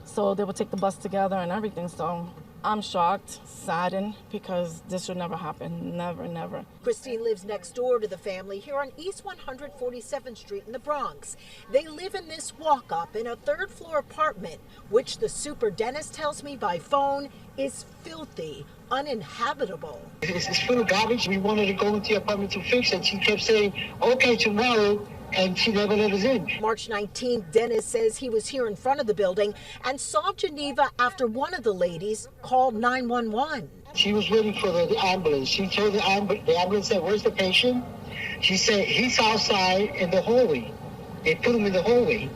So they would take the bus together and everything. So I'm shocked, saddened, because this should never happen. Never, never. Christine lives next door to the family here on East 147th Street in the Bronx. They live in this walk-up in a third-floor apartment, which the super dentist tells me by phone is filthy, uninhabitable. It's full of garbage. We wanted to go into the apartment to fix it. She kept saying, okay, tomorrow, and she never let us in. March 19th, Dennis says he was here in front of the building and saw Geneva after one of the ladies called 911. She was waiting for the ambulance. She told the ambulance said, where's the patient? She said, he's outside in the hallway. They put him in the hallway.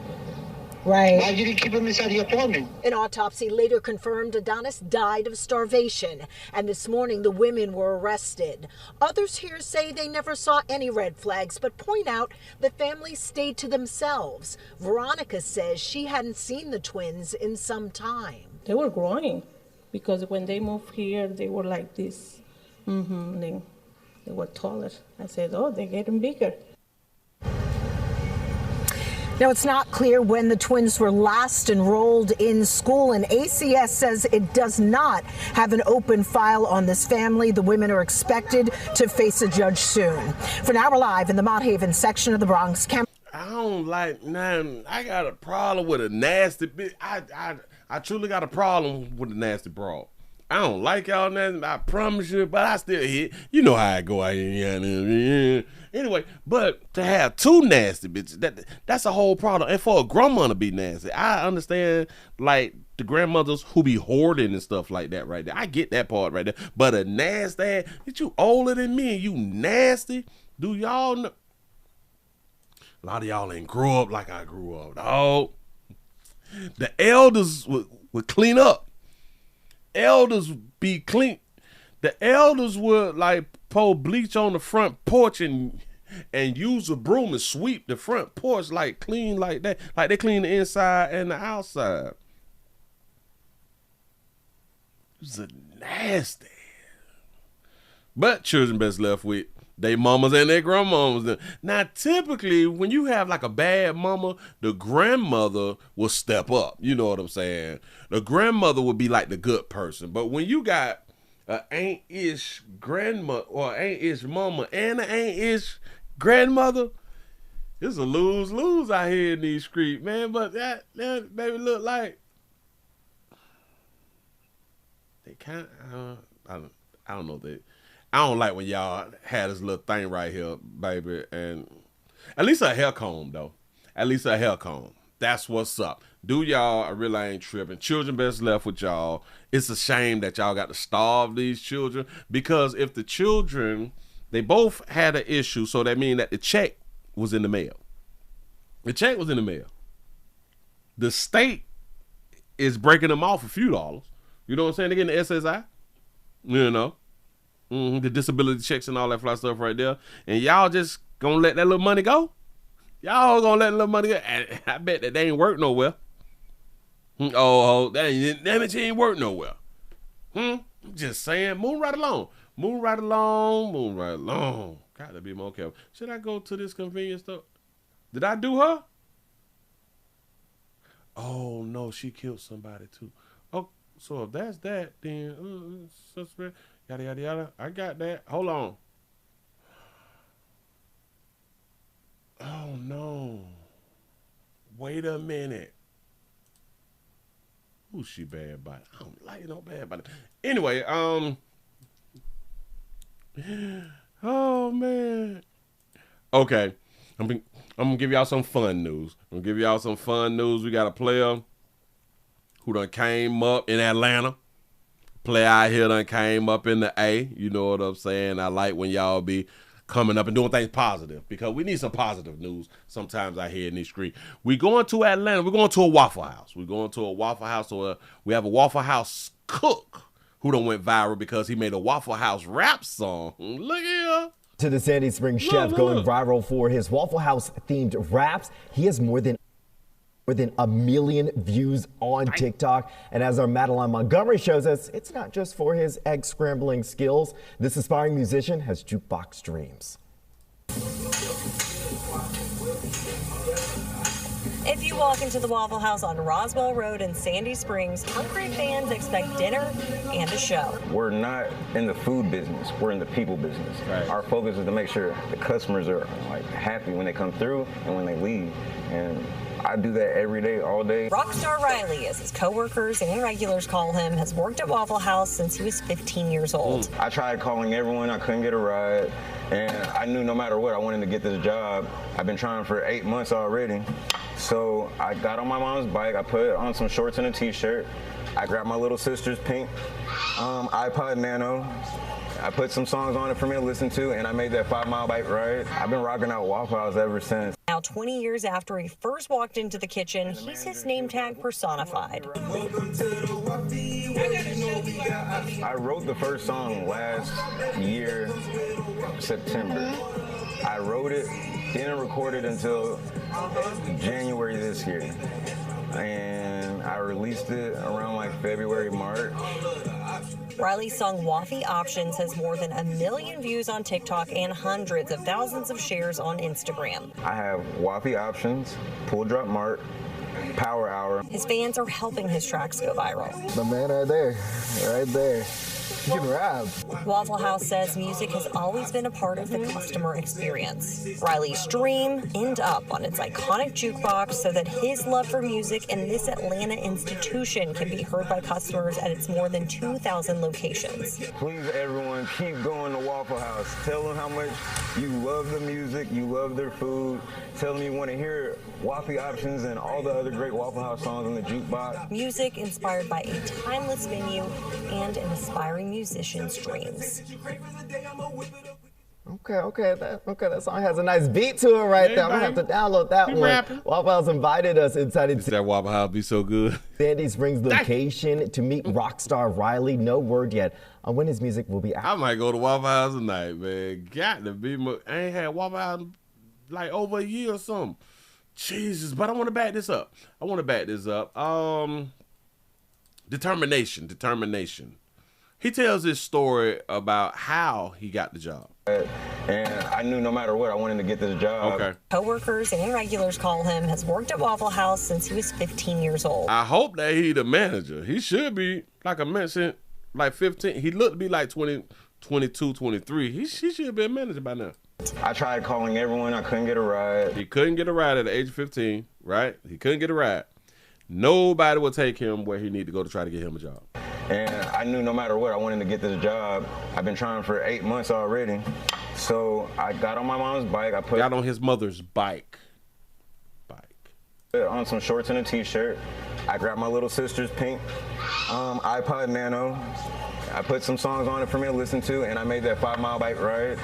Right. Why did you keep him inside the apartment? An autopsy later confirmed Adonis died of starvation, and this morning the women were arrested. Others here say they never saw any red flags, but point out the family stayed to themselves. Veronica says she hadn't seen the twins in some time. They were growing because when they moved here, they were like this. They were taller. I said, oh, they're getting bigger. Now, it's not clear when the twins were last enrolled in school, and ACS says it does not have an open file on this family. The women are expected to face a judge soon. For now, we're live in the Mott Haven section of the Bronx. I don't like none. I got a problem with a nasty bitch. I truly got a problem with a nasty broad. I don't like y'all nasty, I promise you, but I still hit. You know how I go out here. Anyway, but to have two nasty bitches, that's a whole problem. And for a grandma to be nasty, I understand, like, the grandmothers who be hoarding and stuff like that right there. I get that part right there. But a nasty ass, you older than me and you nasty? Do y'all know? A lot of y'all ain't grow up like I grew up, dog. The elders would clean up. Elders be clean. The elders would like pour bleach on the front porch and use a broom and sweep the front porch like clean like that. Like they clean the inside and the outside. It's a nasty. But children best left with they mamas and their grandmamas. Now, typically, when you have like a bad mama, the grandmother will step up. You know what I'm saying? The grandmother would be like the good person. But when you got an ain't-ish grandmother or ain't-ish mama and an ain't-ish grandmother, it's a lose-lose out here in these streets, man. But that baby look like they kind of, I don't know that. I don't like when y'all had this little thing right here, baby. And at least a hair comb, though. At least a hair comb. That's what's up. Do y'all, I really ain't tripping. Children best left with y'all. It's a shame that y'all got to starve these children. Because if the children, they both had an issue, so that means that the check was in the mail. The check was in the mail. The state is breaking them off a few dollars. You know what I'm saying? They're getting the SSI. You know. The disability checks and all that fly stuff right there. And y'all just gonna let that little money go? Y'all gonna let that little money go? And I bet that they ain't work nowhere. Oh, that ain't work nowhere. Just saying, move right along. Move right along, move right along. Gotta be more careful. Should I go to this convenience store? Did I do her? Oh, no, she killed somebody too. Oh, so if that's that, then suspect. Yada, yada, yada. I got that. Hold on. Oh, no. Wait a minute. Who's she bad about? I don't like no bad about it. Anyway, oh, man. Okay. I'm going to give y'all some fun news. We got a player who done came up in Atlanta. Player out here done came up in the A. You know what I'm saying? I like when y'all be coming up and doing things positive because we need some positive news sometimes out here in these streets. We going to Atlanta. We're going to a Waffle House. We're going to a Waffle House. So we have a Waffle House cook who done went viral because he made a Waffle House rap song. Look here. To the Sandy Springs chef going viral for his Waffle House themed raps. He has more than 1 million views on TikTok. And as our Madeline Montgomery shows us, it's not just for his egg scrambling skills. This aspiring musician has jukebox dreams. If you walk into the Waffle House on Roswell Road in Sandy Springs, hungry fans expect dinner and a show. We're not in the food business, we're in the people business. Right. Our focus is to make sure the customers are like happy when they come through and when they leave. And I do that every day, all day. Rockstar Riley, as his coworkers and regulars call him, has worked at Waffle House since he was 15 years old. I tried calling everyone, I couldn't get a ride, and I knew no matter what, I wanted to get this job. I've been trying for 8 months already. So I got on my mom's bike, I put on some shorts and a t-shirt. I grabbed my little sister's pink iPod Nano. I put some songs on it for me to listen to, and I made that 5-mile bike ride. I've been rocking out Waffle House ever since. Now, 20 years after he first walked into the kitchen, he's his name tag personified. I wrote the first song last year, September. I wrote it, didn't record it until January this year. And I released it around like February, March. Riley's song Waffy Options has more than 1 million views on TikTok and hundreds of thousands of shares on Instagram. I have Waffy Options, Pull Drop Mark, Power Hour. His fans are helping his tracks go viral. The man right there, right there. You can rap. Waffle House says music has always been a part of the customer experience. Riley's dream, end up on its iconic jukebox so that his love for music and this Atlanta institution can be heard by customers at its more than 2,000 locations. Please, everyone, keep going to Waffle House. Tell them how much you love the music, you love their food. Tell them you want to hear Waffy Options and all the other great Waffle House songs in the jukebox. Music inspired by a timeless venue and an aspiring musician's dreams. Okay, that song has a nice beat to it right there. I'm gonna have to download that one. Waffle House invited us inside that Waffle House be so good. Sandy Springs location to meet rockstar Riley. No word yet on when his music will be out. I might go to Waffle House tonight, man. Got to be. I ain't had Waffle House like over a year or something. Jesus, but I want to back this up. Determination. He tells this story about how he got the job. And I knew no matter what, I wanted to get this job. Okay. Coworkers and regulars call him, has worked at Waffle House since he was 15 years old. I hope that he the manager. He should be, like I mentioned, like 15. He looked to be like 20, 22, 23. He should be a manager by now. I tried calling everyone. I couldn't get a ride. He couldn't get a ride at the age of 15, right? He couldn't get a ride. Nobody will take him where he need to go to try to get him a job. And I knew no matter what, I wanted to get this job. I've been trying for 8 months already. So I got on my mom's bike. I got on his mother's bike. Put on some shorts and a t-shirt. I grabbed my little sister's pink iPod Nano. I put some songs on it for me to listen to, and I made that 5-mile bike ride.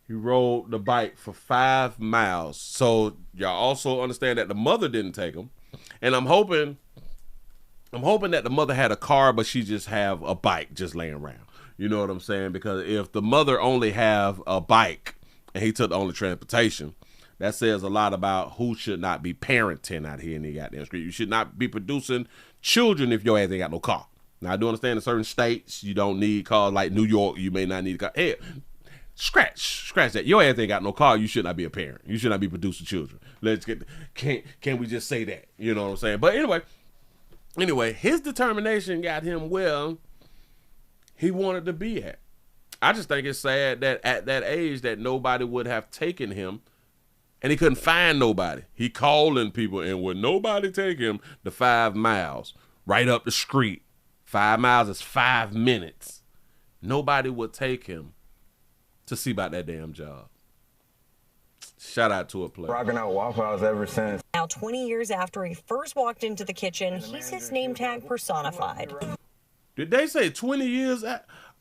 He rode the bike for 5 miles. So y'all also understand that the mother didn't take him. And I'm hoping that the mother had a car, but she just have a bike just laying around. You know what I'm saying? Because if the mother only have a bike and he took the only transportation, that says a lot about who should not be parenting out here in the goddamn street. You should not be producing children if your ass ain't got no car. Now, I do understand in certain states you don't need cars. Like New York, you may not need a car. Hey, scratch that. Your ass ain't got no car. You should not be a parent. You should not be producing children. Can we just say that? You know what I'm saying? But anyway, his determination got him where he wanted to be at. I just think it's sad that at that age that nobody would have taken him, and he couldn't find nobody. He calling people, and would nobody take him the 5 miles right up the street? 5 miles is 5 minutes. Nobody would take him to see about that damn job. Shout out to a player. Rocking out Waffle House ever since. Now, 20 years after he first walked into the kitchen, he's his name tag personified. Did they say 20 years?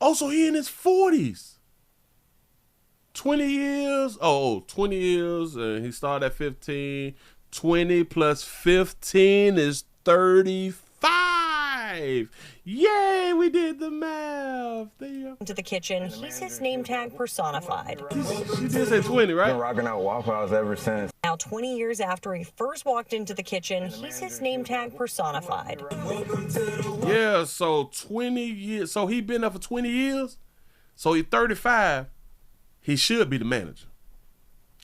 Oh, so he in his 40s. 20 years? Oh, 20 years. He started at 15. 20 plus 15 is 35. Yay, we did the math. There you go. Into the kitchen, he's his name tag personified. You did say 20, right? Been rocking out Waffle House ever since. Now, 20 years after he first walked into the kitchen, he's his name tag personified. Yeah, so 20 years. So he been there for 20 years? So he's 35. He should be the manager.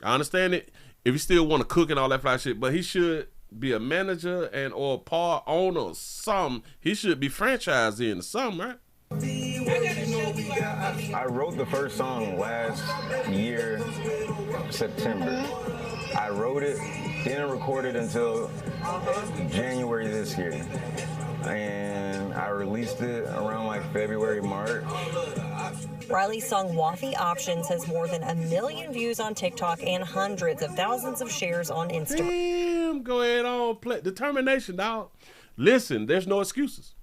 I understand it. If you still want to cook and all that fly shit, but he should be a manager and or part owner or something. He should be franchised in or something, right? I wrote the first song last year, September. I wrote it, didn't record it until January this year. And I released it around like February, March. Riley's song Waffy Options has more than 1 million views on TikTok and hundreds of thousands of shares on Instagram. Damn, go ahead on, play. Determination, dog. Listen, there's no excuses.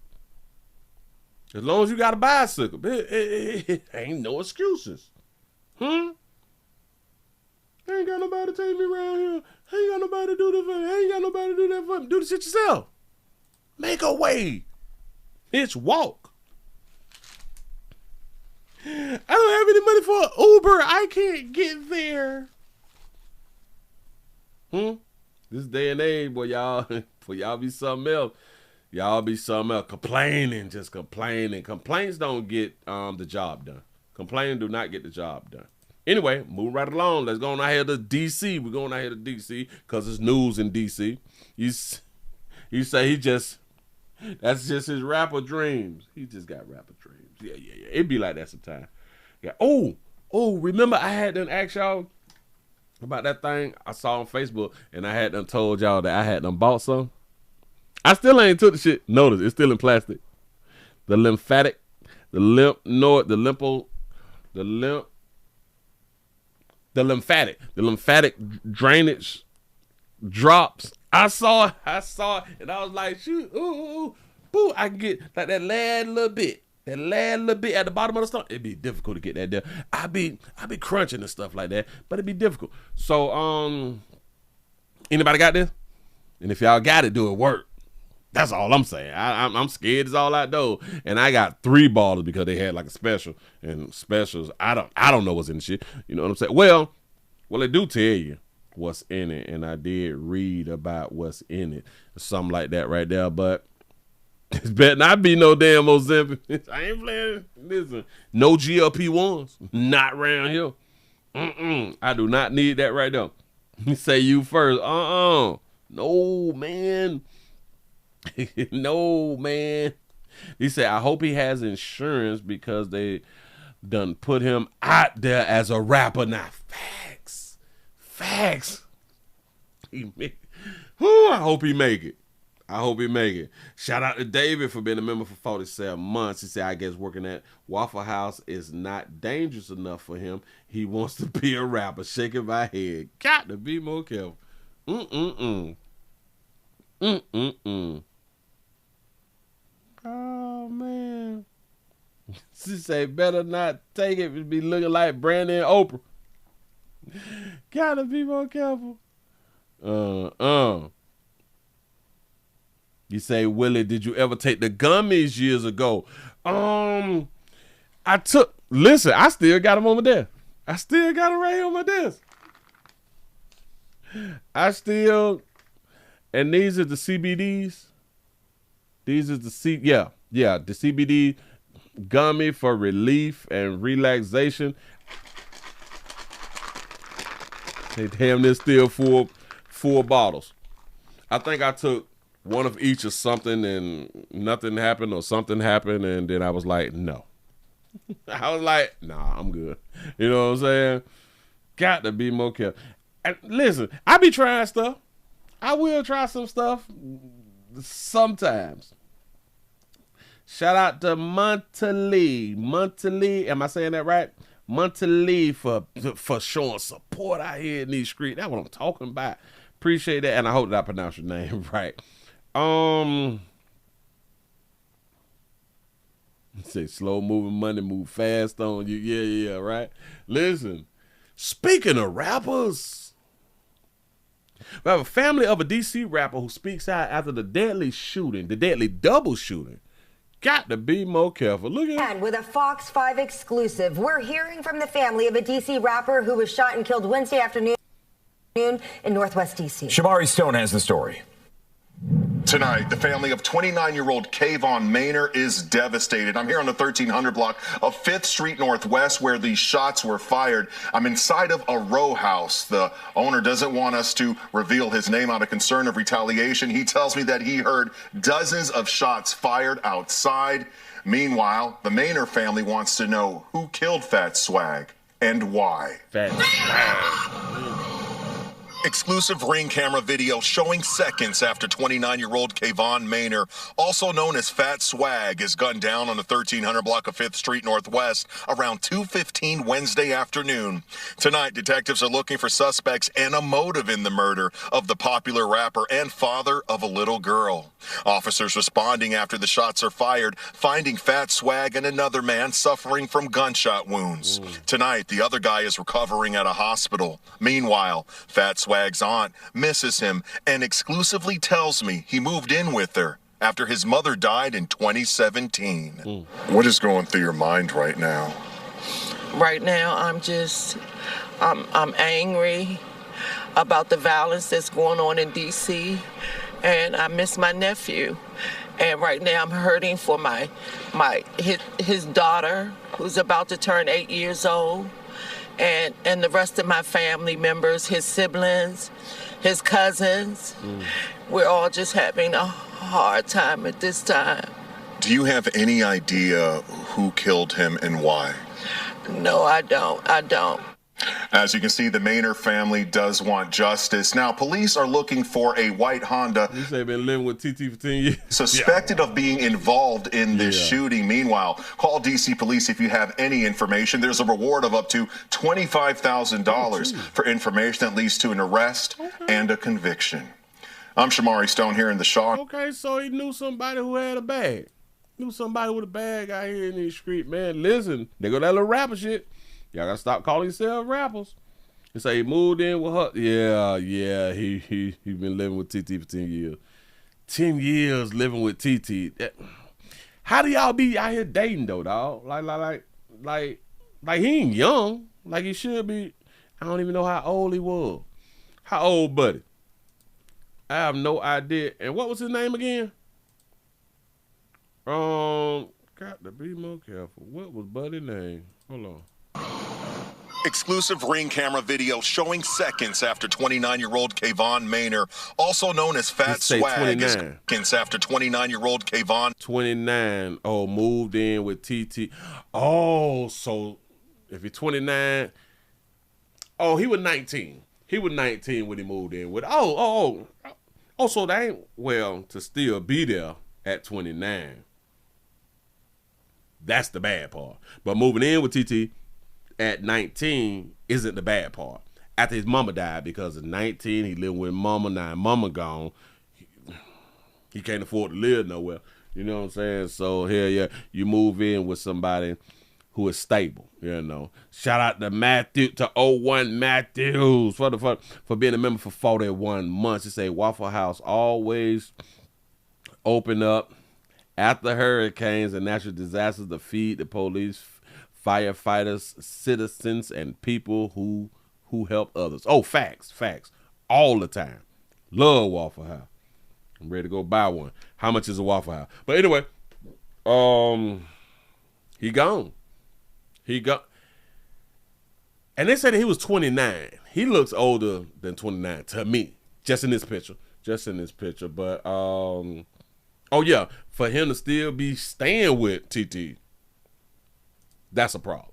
As long as you got a bicycle, it ain't no excuses. Ain't got nobody to take me around here. Ain't got nobody to do this for me. Ain't got nobody to do that for me. Do the shit yourself. Make a way. It's walk. I don't have any money for an Uber. I can't get there. This day and age, boy, y'all be something else. Y'all be something else. Complaining, just complaining. Complaints don't get the job done. Complaining do not get the job done. Anyway, moving right along. Let's go on out here to D.C. We're going out here to D.C. because it's news in D.C. You say that's just his rapper dreams. He just got rapper dreams. Yeah. It be like that sometimes. Yeah. Oh, remember I had done ask y'all about that thing I saw on Facebook, and I had done told y'all that I had done bought some. I still ain't took the shit. Notice, it's still in plastic. The lymphatic drainage drops. I saw it, and I was like, shoot, ooh, boo, I can get like that last little bit at the bottom of the stomach. It'd be difficult to get that there. I be crunching and stuff like that, but it'd be difficult. So, anybody got this? And if y'all got it, do it work. That's all I'm saying. I'm scared as all out though, and I got 3 ballers because they had like a special, and specials I don't know what's in the shit. You know what I'm saying? Well, they do tell you what's in it, and I did read about what's in it, something like that right there. But it better not be no damn Ozempic. I ain't playing. Listen, no GLP-1s, not around here. I do not need that right there. Say you first. No, man. No, man. He said, I hope he has insurance because they done put him out there as a rapper now. Facts. I hope he make it. Shout out to David for being a member for 47 months. He said, I guess working at Waffle House is not dangerous enough for him. He wants to be a rapper. Shaking my head. Got to be more careful. Oh, man. She say, better not take it. It'd be looking like Brandy and Oprah. Gotta be more careful. You say, Willie, did you ever take the gummies years ago? Listen, I still got them on my desk. I still got them right here on my desk. And these are the CBDs. These is the the CBD gummy for relief and relaxation. They damn near still four bottles. I think I took one of each or something and nothing happened or something happened, and then I was like, no. I was like, nah, I'm good. You know what I'm saying? Got to be more careful. And listen, I be trying stuff. I will try some stuff sometimes. Shout out to Monthly. Am I saying that right? Monthly for showing support out here in these streets. That's what I'm talking about. Appreciate that, and I hope that I pronounced your name right. Say slow moving money, move fast on you. Yeah, right. Listen, speaking of rappers, we have a family of a DC rapper who speaks out after the deadly double shooting. Got to be more careful. Look at And with a Fox 5 exclusive, we're hearing from the family of a DC rapper who was shot and killed Wednesday afternoon in Northwest DC. Shamari Stone has the story. Tonight, the family of 29-year-old Kayvon Maynor is devastated. I'm here on the 1300 block of 5th Street Northwest where these shots were fired. I'm inside of a row house. The owner doesn't want us to reveal his name out of concern of retaliation. He tells me that he heard dozens of shots fired outside. Meanwhile, the Maynor family wants to know who killed Fat Swag and why. Fat Swag. Exclusive Ring camera video showing seconds after 29-year-old Kayvon Maynor, also known as Fat Swag, is gunned down on the 1300 block of 5th Street Northwest around 2:15 Wednesday afternoon. Tonight, detectives are looking for suspects and a motive in the murder of the popular rapper and father of a little girl. Officers responding after the shots are fired, finding Fat Swag and another man suffering from gunshot wounds. Tonight, the other guy is recovering at a hospital. Meanwhile, Fat Swag's aunt misses him and exclusively tells me he moved in with her after his mother died in 2017. What is going through your mind right now? Right now, I'm angry about the violence that's going on in D.C., and I miss my nephew. And right now, I'm hurting for his daughter, who's about to turn 8 years old, and the rest of my family members, his siblings, his cousins. We're all just having a hard time at this time. Do you have any idea who killed him and why? No, I don't. As you can see, the Maynor family does want justice. Now, police are looking for a white Honda. You say been living with TT for 10 years. Suspected of being involved in this shooting. Meanwhile, call DC Police if you have any information. There's a reward of up to $25,000 for information that leads to an arrest and a conviction. I'm Shamari Stone here in the Shaw. Okay, so he knew somebody who had a bag. Knew somebody with a bag out here in these streets, man. Listen, they go that little rapper shit. Y'all gotta stop calling yourselves rappers. And say he moved in with her. Yeah, he been living with TT for 10 years. 10 years living with TT. How do y'all be out here dating though, dog? Like he ain't young. Like he should be. I don't even know how old he was. How old, buddy? I have no idea. And what was his name again? Got to be more careful. What was Buddy's name? Hold on. Exclusive Ring camera video showing seconds after 29-year-old Kayvon Maynor, also known as Fat Swag, is seconds after 29-year-old Kayvon. 29. Oh, moved in with TT. Oh, so if you're 29, oh, he was 19. He was 19 when he moved in with. Oh, so that ain't well to still be there at 29. That's the bad part. But moving in with TT at 19 isn't the bad part. After his mama died, because at 19 he lived with mama. Now mama gone, he can't afford to live nowhere. You know what I'm saying? So here, you move in with somebody who is stable. You know. Shout out to Matthew, to 01 Matthews for being a member for 41 months. He say Waffle House always open up after hurricanes and natural disasters to feed the police, firefighters, citizens, and people who help others. Oh, facts, all the time. Love Waffle House. I'm ready to go buy one. How much is a Waffle House? But anyway, he gone. And they said he was 29. He looks older than 29 to me, just in this picture. But oh yeah, for him to still be staying with TT, that's a problem.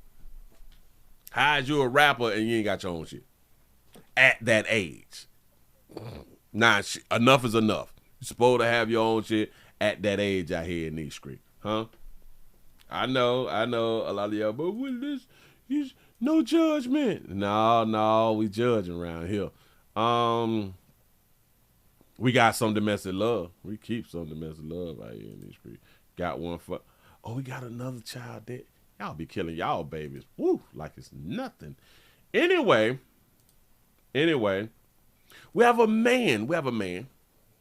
How is you a rapper and you ain't got your own shit at that age? Nah, enough is enough. You're supposed to have your own shit at that age out here in these streets, huh? I know, a lot of y'all, but with this, no judgment. No, we judging around here. We got some domestic love. We keep some domestic love out here in these streets. Got one for, we got another child that, y'all be killing y'all babies. Woo, like it's nothing. Anyway, we have a man.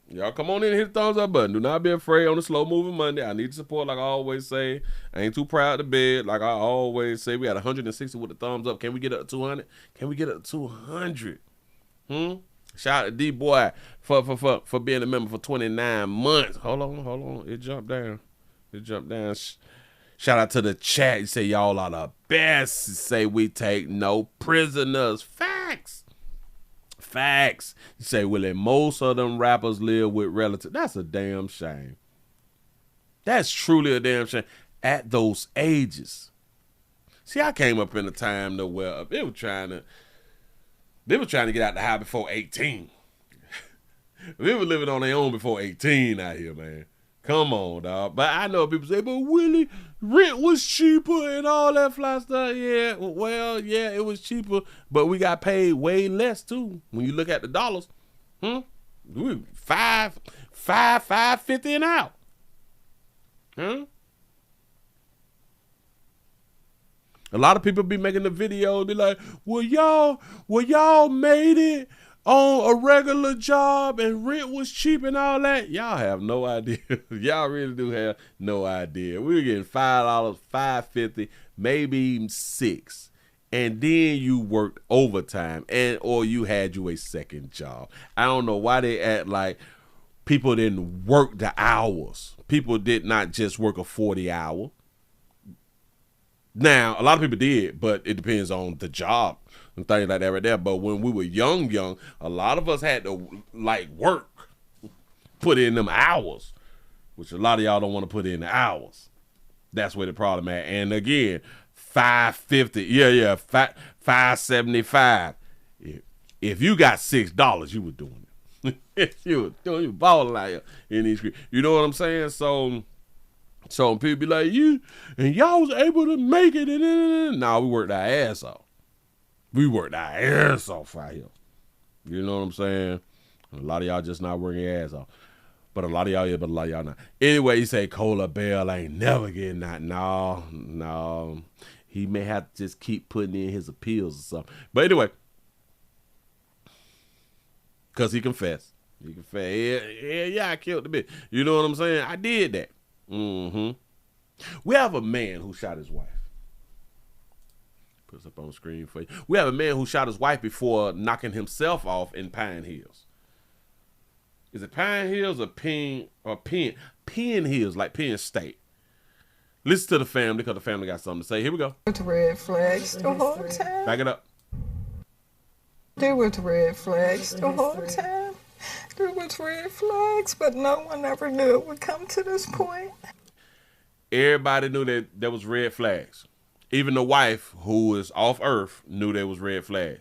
Y'all come on in and hit the thumbs up button. Do not be afraid on the Slow Moving Monday. I need support, like I always say. I ain't too proud to bed, like I always say. We had 160 with the thumbs up. Can we get up to 200? Can we get up to 200? Shout out to D-Boy for being a member for 29 months. Hold on. It jumped down. Shout out to the chat. You say y'all are the best. You say we take no prisoners. Facts. You say, Willie, most of them rappers live with relatives. That's a damn shame. That's truly a damn shame. At those ages. See, I came up in a time though where they were trying to get out the house before 18. They were living on their own before 18 out here, man. Come on, dog. But I know people say, but Willie, rent was cheaper and all that fly stuff. Yeah, well, yeah, it was cheaper, but we got paid way less too. When you look at the dollars, we $5.50 an hour. A lot of people be making the video. They're like, well, y'all made it on a regular job and rent was cheap and all that. Y'all have no idea. Y'all really do have no idea. We were getting $5, $5.50, maybe even $6. And then you worked overtime or you had you a second job. I don't know why they act like people didn't work the hours. People did not just work a 40-hour. Now, a lot of people did, but it depends on the job and things like that right there. But when we were young, a lot of us had to like work, put in them hours, which a lot of y'all don't want to put in the hours. That's where the problem at. And again, $5.50, $5.75. If you got $6, you were doing it. you were balling out here in these streets. You know what I'm saying? So people be like, y'all was able to make it. Nah, we worked our ass off. We worked our ass off out here. You know what I'm saying? A lot of y'all just not working your ass off. But a lot of y'all, but a lot of y'all not. Anyway, you say Cola Bell ain't never getting that. No. He may have to just keep putting in his appeals or something. But anyway, because he confessed. Yeah, I killed the bitch. You know what I'm saying? I did that. We have a man who shot his wife. Put this up on the screen for you. We have a man who shot his wife before knocking himself off in Pine Hills. Is it Pine Hills or Penn Hills, like Penn State? Listen to the family because the family got something to say. Here we go. Red flags the whole time. Back it up. There was red flags the whole time. There was red flags, but no one ever knew it would come to this point. Everybody knew that there was red flags. Even the wife, who is off earth, knew there was red flags.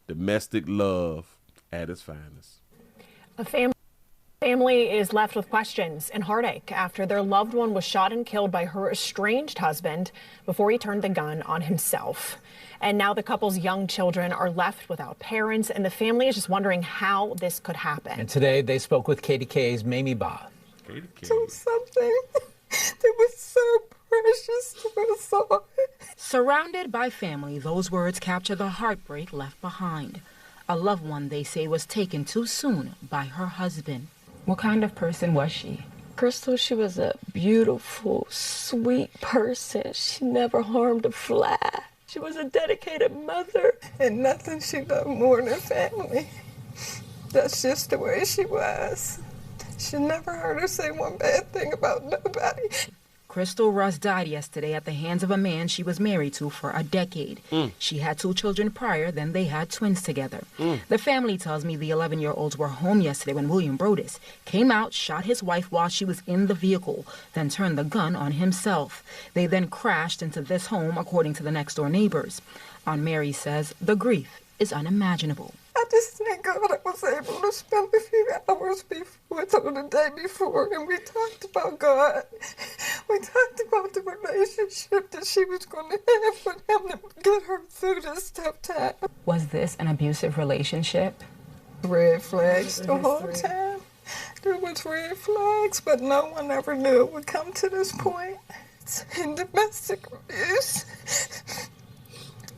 Domestic love at its finest. A family is left with questions and heartache after their loved one was shot and killed by her estranged husband before he turned the gun on himself. And now the couple's young children are left without parents, and the family is just wondering how this could happen. And today they spoke with KDK's Mamie Ba. So something that was so precious to us all. Surrounded by family, those words capture the heartbreak left behind. A loved one they say was taken too soon by her husband. What kind of person was she? Crystal, she was a beautiful, sweet person. She never harmed a fly. She was a dedicated mother. And nothing she loved more than family. That's just the way she was. She never heard her say one bad thing about nobody. Crystal Russ died yesterday at the hands of a man she was married to for a decade. She had 2 children prior, then they had twins together. The family tells me the 11-year-olds were home yesterday when William Brodus came out, shot his wife while she was in the vehicle, then turned the gun on himself. They then crashed into this home, according to the next-door neighbors. Aunt Mary says the grief is unimaginable. I just thank God I was able to spend a few hours with her the day before, and we talked about God. We talked about the relationship that she was going to have with him to get her through this tough time. Was this an abusive relationship? Red flags the whole time. There was red flags, but no one ever knew it would come to this point. In domestic abuse,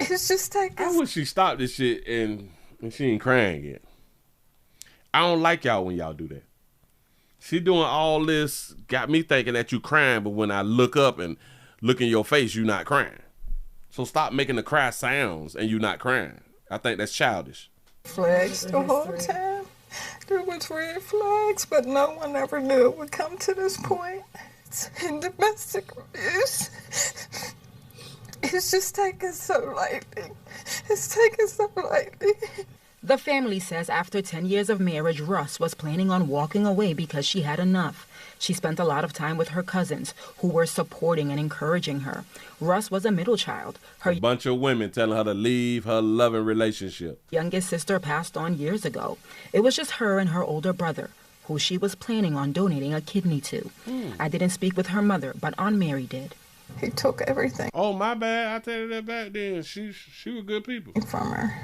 it's just taking. I wish she stopped this shit and she ain't crying yet. I don't like y'all when y'all do that. She doing all this, got me thinking that you crying, but when I look up and look in your face, you not crying. So stop making the cry sounds and you not crying. I think that's childish. Flags the whole time. There was red flags, but no one ever knew it would come to this point. In domestic abuse, it's just taken so lightly. It's taken so lightly. The family says after 10 years of marriage, Russ was planning on walking away because she had enough. She spent a lot of time with her cousins, who were supporting and encouraging her. Russ was a middle child. Her A bunch of women telling her to leave her loving relationship. youngest sister passed on years ago. It was just her and her older brother, who she was planning on donating a kidney to. I didn't speak with her mother, but Aunt Mary did. He took everything. Oh, my bad. I tell you that back then. She was good people. From her.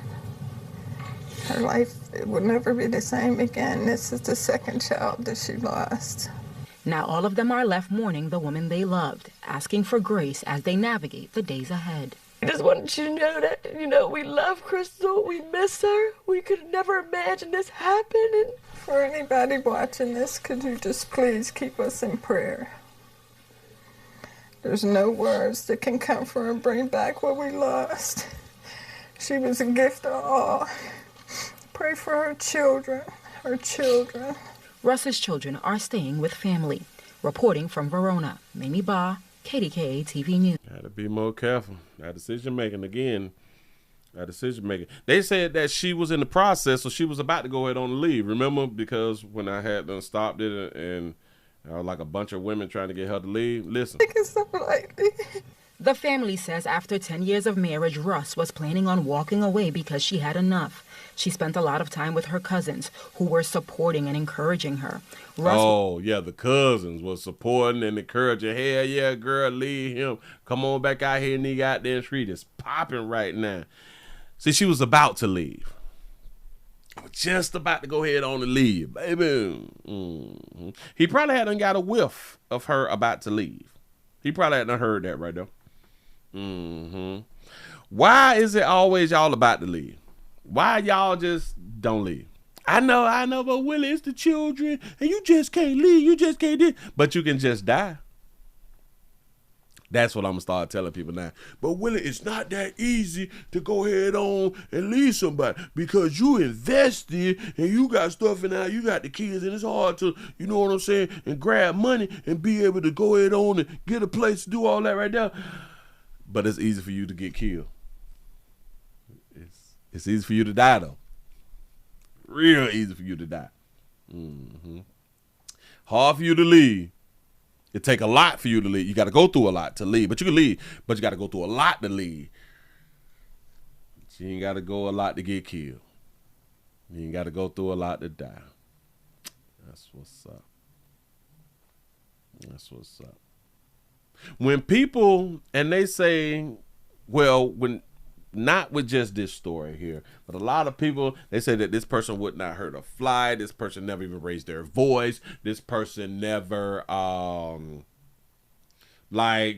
Her life would never be the same again. This is the second child that she lost. Now all of them are left mourning the woman they loved, asking for grace as they navigate the days ahead. I just wanted you to know that, we love Crystal. We miss her. We could never imagine this happening. For anybody watching this, could you just please keep us in prayer? There's no words that can comfort and bring back what we lost. She was a gift to all. Pray for her children, Russ's children are staying with family. Reporting from Verona, Mamie Ba, KDKA TV News. Got to be more careful. That decision making again. That decision making. They said that she was in the process, so she was about to go ahead on leave. Remember, because when I had them stopped it and like a bunch of women trying to get her to leave. Listen. The family says after 10 years of marriage, Russ was planning on walking away because she had enough. She spent a lot of time with her cousins, who were supporting and encouraging her. The cousins was supporting and encouraging. Hell yeah, girl, leave him. Come on back out here in the goddamn street. It's popping right now. See, she was about to leave. Just about to go ahead on and leave, baby. Mm-hmm. He probably hadn't got a whiff of her about to leave. He probably hadn't heard that right there. Mm-hmm. Why is it always y'all about to leave? Why y'all just don't leave? I know, but Willie, it's the children, and you just can't leave. You just can't do. But you can just die. That's what I'm going to start telling people now. But Willie, it's not that easy to go ahead on and leave somebody because you invested and you got stuff in there, you got the kids, and it's hard to, you know what I'm saying, and grab money and be able to go ahead on and get a place to do all that right there. But it's easy for you to get killed. It's easy for you to die, though. Real easy for you to die. Mm-hmm. Hard for you to leave. It take a lot for you to leave. You got to go through a lot to leave. But you can leave. But you got to go through a lot to leave. But you ain't got to go a lot to get killed. You ain't got to go through a lot to die. That's what's up. That's what's up. When people, and they say, well, when not with just this story here, but a lot of people, they say that this person would not hurt a fly. This person never even raised their voice. This person never,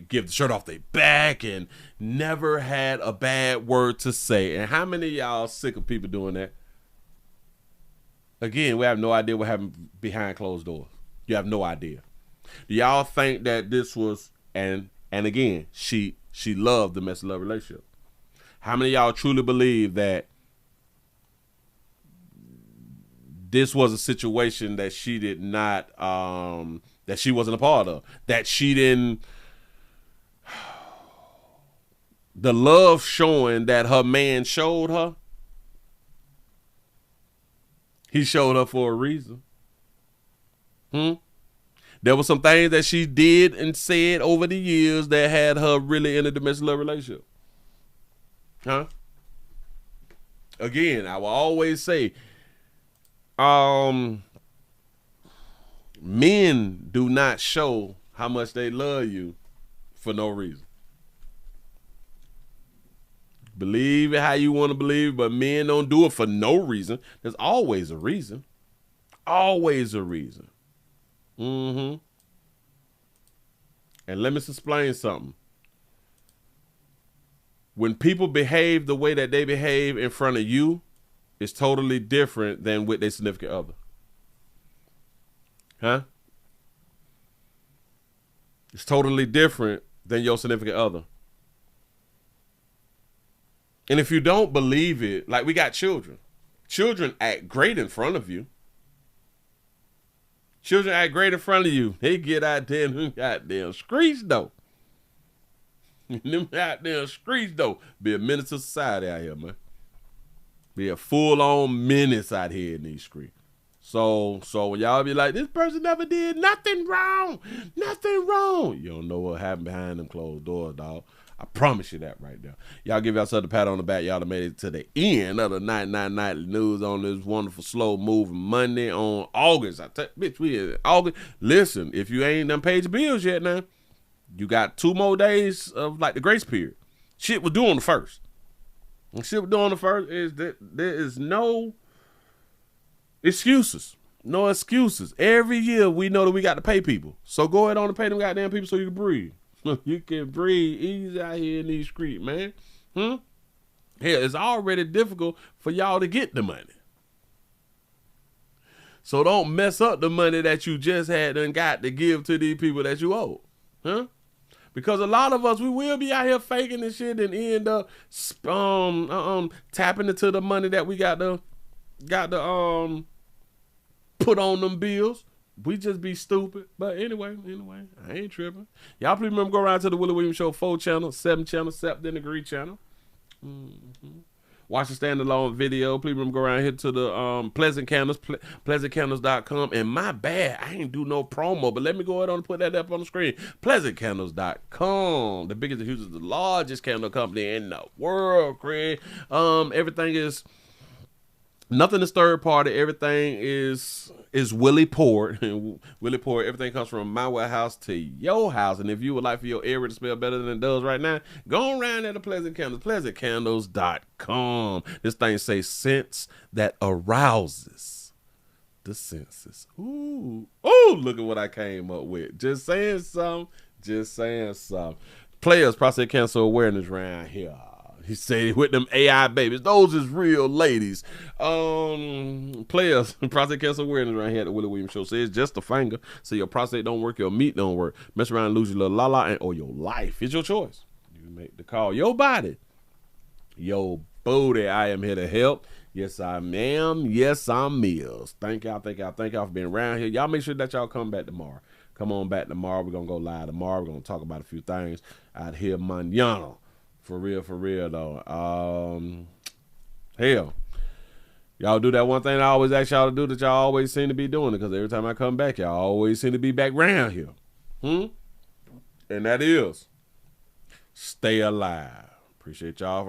give the shirt off their back and never had a bad word to say. And how many of y'all sick of people doing that? Again, we have no idea what happened behind closed doors. You have no idea. Do y'all think that this was, and again, she loved the messy love relationship? How many of y'all truly believe that this was a situation that she did not, that she wasn't a part of, that she didn't, the love showing that her man showed her, he showed her for a reason. There were some things that she did and said over the years that had her really in a domestic love relationship. Again, I will always say, men do not show how much they love you for no reason. Believe it how you want to believe, but men don't do it for no reason. There's always a reason. Always a reason. And let me explain something. When people behave the way that they behave in front of you, it's totally different than with their significant other. It's totally different than your significant other. And if you don't believe it, like we got children. Children act great in front of you. Children act great in front of you. They get out there in them goddamn streets, though. Them goddamn streets, though. Be a menace to society out here, man. Be a full-on menace out here in these streets. So when y'all be like, this person never did nothing wrong. Nothing wrong. You don't know what happened behind them closed doors, dog. I promise you that right there. Y'all give yourself a pat on the back. Y'all done made it to the end of the 99 Nightly News on this wonderful, slow-moving Monday on August. Bitch, we in August. Listen, if you ain't done paid your bills yet now, you got 2 more days of, like, the grace period. Shit was due on the 1st. And shit was due on the 1st is that there is no excuses. No excuses. Every year we know that we got to pay people. So go ahead on and pay them goddamn people so you can breathe. You can breathe easy out here in these streets, man. Hell, it's already difficult for y'all to get the money. So don't mess up the money that you just had and got to give to these people that you owe. Because a lot of us, we will be out here faking this shit and end up tapping into the money that we got to put on them bills. We just be stupid. But anyway, I ain't tripping. Y'all please remember, go around to the Willie Williams Show 4 channel, 7 channel, 7 degree channel. Watch the standalone video. Please remember, go around here to the Pleasant Candles, pleasantcandles.com. And my bad, I ain't do no promo, but let me go ahead and put that up on the screen. Pleasantcandles.com. The biggest, the hugest, the largest candle company in the world, Craig. Everything is... Nothing is third party. Everything is Willie poured. Willie poured. Everything comes from my warehouse to your house. And if you would like for your area to smell better than it does right now, go around at the Pleasant Candles, pleasantcandles.com. This thing says scents that arouses the senses. Ooh, look at what I came up with. Just saying something. Players, prostate cancer awareness around here. He said with them AI babies, those is real ladies. Players, prostate cancer awareness right here at the Willie Williams Show. Says just a finger. So your prostate don't work, your meat don't work. Mess around and lose your little la-la or your life. It's your choice. You make the call. Your body. Your booty. I am here to help. Yes, I am. Yes, I'm Mills. Thank y'all for being around here. Y'all make sure that y'all come back tomorrow. Come on back tomorrow. We're going to go live tomorrow. We're going to talk about a few things out here manana. For real though. Hell, y'all do that one thing I always ask y'all to do that y'all always seem to be doing it, because every time I come back, y'all always seem to be back around here. And that is stay alive. Appreciate y'all for